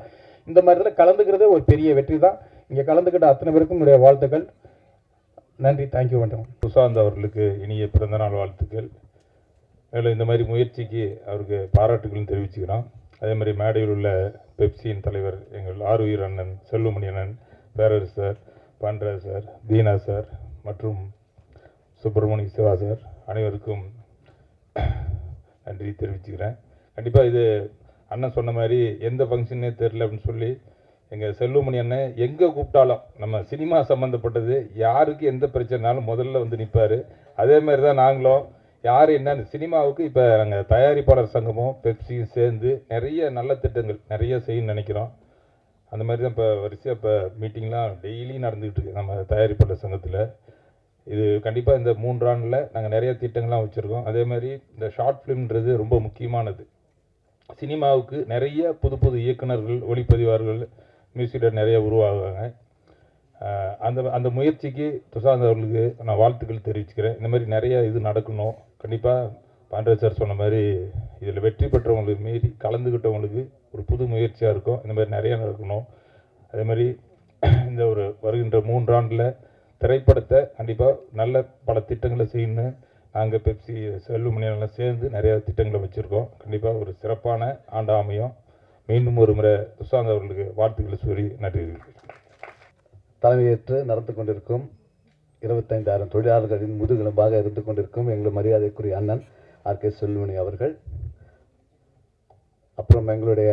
இந்த மாதிரி இதில் கலந்துக்கிறதே ஒரு பெரிய வெற்றி தான். இங்கே கலந்துக்கிட்ட அத்தனை பேருக்கும் என்னுடைய வாழ்த்துக்கள். நன்றி, தேங்க்யூ. வணக்கம். சுசாந்த் அவர்களுக்கு இனிய பிறந்தநாள் வாழ்த்துக்கள். மேலும் இந்த மாதிரி முயற்சிக்கு அவருக்கு பாராட்டுகளும் தெரிவிச்சுக்கிறோம். அதே மாதிரி மேடையில் உள்ள பெப்சியின் தலைவர் எங்கள் ஆருயிர் அண்ணன் செல்வமணி அண்ணன், பேரரசு sir, Pandaraj sir, Dheena sir மற்றும் சுப்பிரமணிய சிவா சார் அனைவருக்கும் நன்றி தெரிவிச்சுக்கிறேன். கண்டிப்பாக இது அண்ணன் சொன்ன மாதிரி எந்த ஃபங்க்ஷனே தெரில அப்படின்னு சொல்லி எங்கள் செல்வமணி அண்ணன் எங்கே கூப்பிட்டாலும் நம்ம சினிமா சம்மந்தப்பட்டது யாருக்கு எந்த பிரச்சனைனாலும் முதல்ல வந்து நிற்பார். அதே மாதிரி தான் நாங்களும் யார் என்ன சினிமாவுக்கு இப்போ நாங்கள் தயாரிப்பாளர் சங்கமும் பெப்சியும் சேர்ந்து நிறைய நல்ல திட்டங்கள் நிறைய செய்யணும்னு நினைக்கிறோம். அந்த மாதிரி தான் இப்போ வரிசையாக இப்போ மீட்டிங்லாம் டெய்லி நடந்துக்கிட்டு இருக்கு நம்ம தயாரிப்பாளர் சங்கத்தில். இது கண்டிப்பாக இந்த 3 ஆண்டில் நாங்கள் நிறைய திட்டங்கள்லாம் வச்சுருக்கோம். அதே மாதிரி இந்த ஷார்ட் ஃபிலிம்ன்றது ரொம்ப முக்கியமானது. சினிமாவுக்கு நிறைய புது புது இயக்குநர்கள், ஒளிப்பதிவாளர்கள், மியூசிக் நிறைய உருவாகுவாங்க. அந்த முயற்சிக்கு துஷாந்த் அவர்களுக்கு நான் வாழ்த்துக்கள் தெரிவிச்சுக்கிறேன். இந்த மாதிரி நிறைய இது நடக்கணும். கண்டிப்பாக பாண்டராஜ் சார் சொன்ன மாதிரி இதில் வெற்றி பெற்றவங்களுக்கு மீறி கலந்துக்கிட்டவங்களுக்கு ஒரு புது முயற்சியாக இருக்கும். இந்த மாதிரி நிறையா நடக்கணும். அதே மாதிரி இந்த ஒரு வருகின்ற 3 ஆண்டில் திரைப்படத்தை கண்டிப்பாக நல்ல பல திட்டங்களை செய்யணும்னு நாங்கள் பெப்சி செல்வமணியெல்லாம் சேர்ந்து நிறையா திட்டங்களை வச்சுருக்கோம். கண்டிப்பாக ஒரு சிறப்பான ஆண்டாக அமையும். மீண்டும் ஒரு முறை துஷாந்த் அவர்களுக்கு வாழ்த்துக்களை சொல்லி நன்றி. தலைமையேற்று நடந்து கொண்டிருக்கும் 25,000 தொழிலாளர்களின் முதுகெலும்பாக இருந்து கொண்டிருக்கும் எங்கள் மரியாதைக்குரிய அண்ணன் ஆர்.கே. செல்வமணி அவர்கள், அப்புறம் எங்களுடைய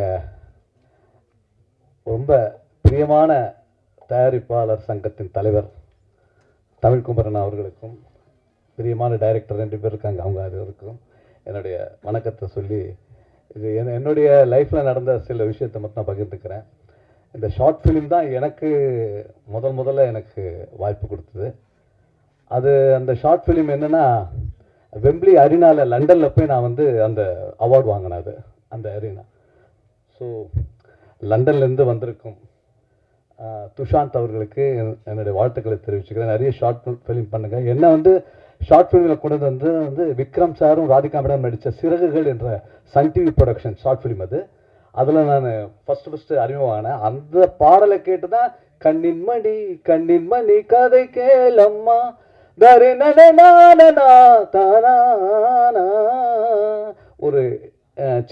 ரொம்ப பிரியமான தயாரிப்பாளர் சங்கத்தின் தலைவர் தமிழ்குமரன் அவர்களுக்கும், பிரியமான டைரக்டர் 2 பேர் இருக்காங்க, அவங்க அதுவருக்கும் என்னுடைய வணக்கத்தை சொல்லி, இது என்னுடைய லைஃப்பில் நடந்த சில விஷயத்தை மட்டும் நான் பகிர்ந்துக்கிறேன். இந்த ஷார்ட் ஃபிலிம் தான் எனக்கு முதல்ல எனக்கு வாய்ப்பு கொடுத்தது. அந்த ஷார்ட் ஃபிலிம் என்னென்னா, வெம்பிளி அரினாவில் லண்டனில் போய் நான் வந்து அந்த அவார்டு வாங்கினேன். அந்த அரினா. ஸோ லண்டன்லேருந்து வந்திருக்கும் துஷாந்த் அவர்களுக்கு என்னுடைய வாழ்த்துக்களை தெரிவிச்சுக்கிறேன். நிறைய ஷார்ட் ஃபிலிம் பண்ணுங்கள். என்ன வந்து ஷார்ட் ஃபிலிமில் கொண்டு வந்து விக்ரம் சாரும் ராதிகா மேடம் நடித்த சிறகுகள் என்ற Sun TV production short film அதில் நான் ஃபஸ்ட்டு அறிமுகமானேன். அந்த பாடலை கேட்டு தான் கண்ணின் மணி கதை கேளம்மா தரி ஒரு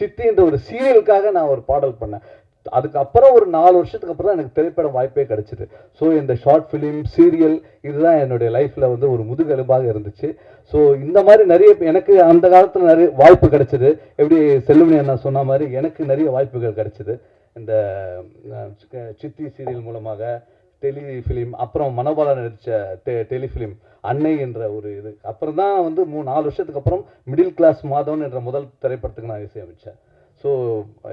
சித்தி என்ற ஒரு சீரியலுக்காக நான் ஒரு பாடல் பண்ணேன். அதுக்கப்புறம் ஒரு 4 வருஷத்துக்கு அப்புறம் தான் எனக்கு திரைப்பட வாய்ப்பே கிடைச்சிது. ஸோ இந்த ஷார்ட் ஃபிலிம், சீரியல் இதுதான் என்னுடைய லைஃப்பில் வந்து ஒரு முதுகெலும்பாக இருந்துச்சு. ஸோ இந்த மாதிரி நிறைய எனக்கு அந்த காலத்தில் நிறைய வாய்ப்பு கிடைச்சிது. எப்படி செல்வமணி அண்ணா சொன்ன மாதிரி எனக்கு நிறைய வாய்ப்புகள் கிடைச்சிது. இந்த சித்தி சீரியல் மூலமாக, டெலிஃபிலிம், அப்புறம் மனோபாலா நடித்த டெலிஃபிலிம் அன்னை என்ற ஒரு இது. அப்புறம் தான் வந்து 4 வருஷத்துக்கு அப்புறம் மிடில் கிளாஸ் மாதவன் என்ற முதல் திரைப்படத்துக்கு நான் இசையமைச்சேன். ஸோ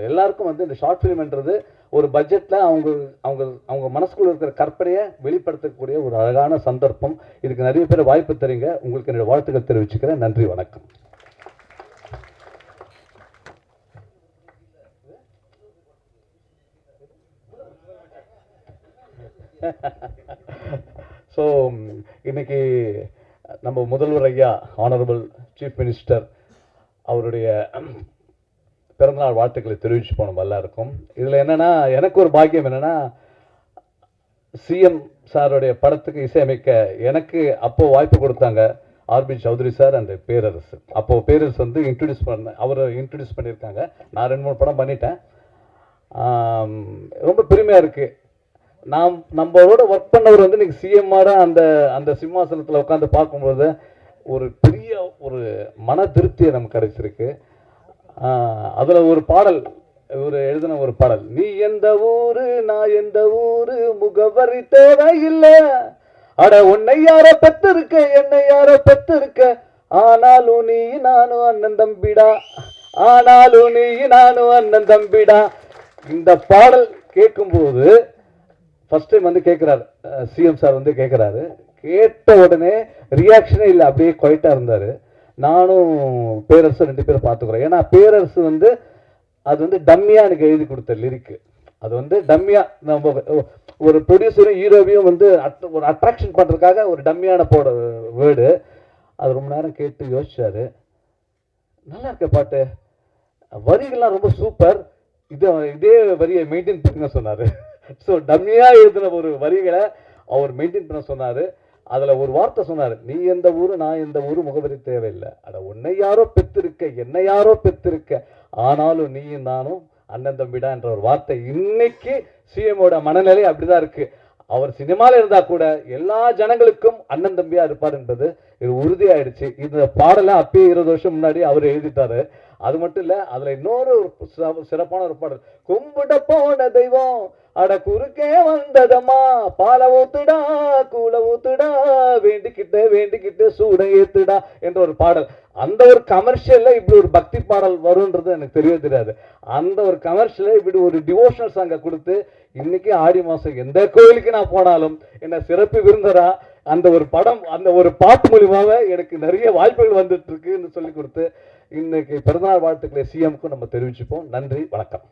எல்லாருக்கும் வந்து இந்த ஷார்ட் ஃபிலிம்ன்றது ஒரு பட்ஜெட்டில் அவங்க மனசுக்குள்ள இருக்கிற கற்பனையை வெளிப்படுத்தக்கூடிய ஒரு அழகான சந்தர்ப்பம். இதுக்கு நிறைய பேர் வாய்ப்பு தரீங்க. உங்களுக்கு என்னோட வாழ்த்துக்கள் தெரிவிச்சுக்கிறேன். நன்றி, வணக்கம். ஸோ இன்னைக்கு நம்ம முதல்வர் ஐயா, ஆனரபிள் சீஃப் மினிஸ்டர் அவருடைய பிறந்தநாள் வாழ்த்துக்களை தெரிவிச்சு போனோம் எல்லாருக்கும். இதில் என்னென்னா, எனக்கு ஒரு பாக்கியம் என்னென்னா, சிஎம் சாருடைய படத்துக்கு இசையமைக்க எனக்கு அப்போது வாய்ப்பு கொடுத்தாங்க ஆர்பி சௌத்ரி சார் அண்ட் பேரரசு. அப்போது பேரரசு வந்து அவர் இன்ட்ரடியூஸ் பண்ணியிருக்காங்க. நான் 2-3 படம் பண்ணிட்டேன். ரொம்ப பெருமையாக இருக்குது. நம்மளோட ஒர்க் பண்ணவர் வந்து இன்னைக்கு சிஎம்மாட அந்த சிம்மாசனத்தில் உட்காந்து பார்க்கும்போது ஒரு பெரிய ஒரு மன திருப்தியை நமக்கு கிடைச்சிருக்கு. அதில் ஒரு பாடல், எழுதின ஒரு பாடல், நீ எந்த ஊரு நான் எந்த ஊரு முகவரி தேவையில்லை, அட உன்னை யார பெற்றிருக்க என்னை யார பெற்றிருக்க, ஆனாலும் நீ நானும் அண்ணன் தம்பிடா, ஆனாலும் நீ நானும் அண்ணன் தம்பிடா. இந்த பாடல் கேட்கும்போது ஃபர்ஸ்ட் டைம் வந்து கேட்குறாரு சிஎம் சார், வந்து கேட்குறாரு. கேட்ட உடனே ரியாக்ஷனே இல்லை, அப்படியே குவைட்டாக இருந்தார். நானும் பேரரசு 2 பேரும் பார்த்துக்குறோம். ஏன்னா பேரரசு வந்து அது வந்து டம்மியாக எனக்கு எழுதி கொடுத்த லிரிக்கு. அது வந்து டம்மியாக நம்ம ஒரு ப்ரொடியூசரும் ஹீரோவையும் வந்து ஒரு அட்ராக்ஷன் பண்ணுறதுக்காக ஒரு டம்மியான வேர்டு. அது ரொம்ப நேரம் கேட்டு யோசிச்சாரு. நல்லா இருக்க பாட்டு, வரிகள்லாம் ரொம்ப சூப்பர், இதே வரியை மெயின்டைன் பண்ணுங்க சொன்னார். ஸோ டம்மியாக எழுதின ஒரு வரிகளை அவர் மெயின்டைன் பண்ண சொன்னார். அதில் ஒரு வார்த்தை சொன்னார், நீ எந்த ஊர் நான் எந்த ஊர் முகவரி தேவையில்லை, அட உன்னை யாரோ பெற்றிருக்க என்னை யாரோ பெற்றிருக்க, ஆனாலும் நீயும் நானும் அண்ணன் தம்பிடா என்ற ஒரு வார்த்தை. இன்னைக்கு சிஎமோட மனநிலை அப்படிதான் இருக்கு. அவர் சினிமாவில் இருந்தா கூட எல்லா ஜனங்களுக்கும் அண்ணன் தம்பியா இருப்பார் என்பது இது உறுதியாயிடுச்சு. இந்த பாடலை அப்பயே 20 வருஷம் முன்னாடி அவர் எழுதிட்டாரு. அது மட்டும் இல்ல, அதுல இன்னொரு சிறப்பான ஒரு பாடல், கும்பிட போன தெய்வம் அட குறுக்கே வந்ததம்மா, பால ஊத்துடா கூல ஊத்துடா, வேண்டிக்கிட்டு சூட ஏத்துடா என்ற ஒரு பாடல். அந்த ஒரு கமர்ஷியல்ல இப்படி ஒரு பக்தி பாடல் வரும்ன்றது எனக்கு தெரியவே தெரியாது. அந்த ஒரு கமர்ஷியல இப்படி ஒரு டிவோஷனல் சாங்கை கொடுத்து இன்னைக்கு ஆடி மாசம் எந்த கோயிலுக்கு நான் போனாலும் என்ன சிறப்பு விருந்தரா அந்த ஒரு படம் அந்த ஒரு பாட்டு மூலியமாக எனக்கு நிறைய வாய்ப்புகள் வந்துட்டு இருக்குன்னு சொல்லி கொடுத்து இன்னைக்கு பிறந்தநாள் வாழ்த்துக்களை சிஎம்க்கும் நம்ம தெரிவிச்சுப்போம். நன்றி, வணக்கம்.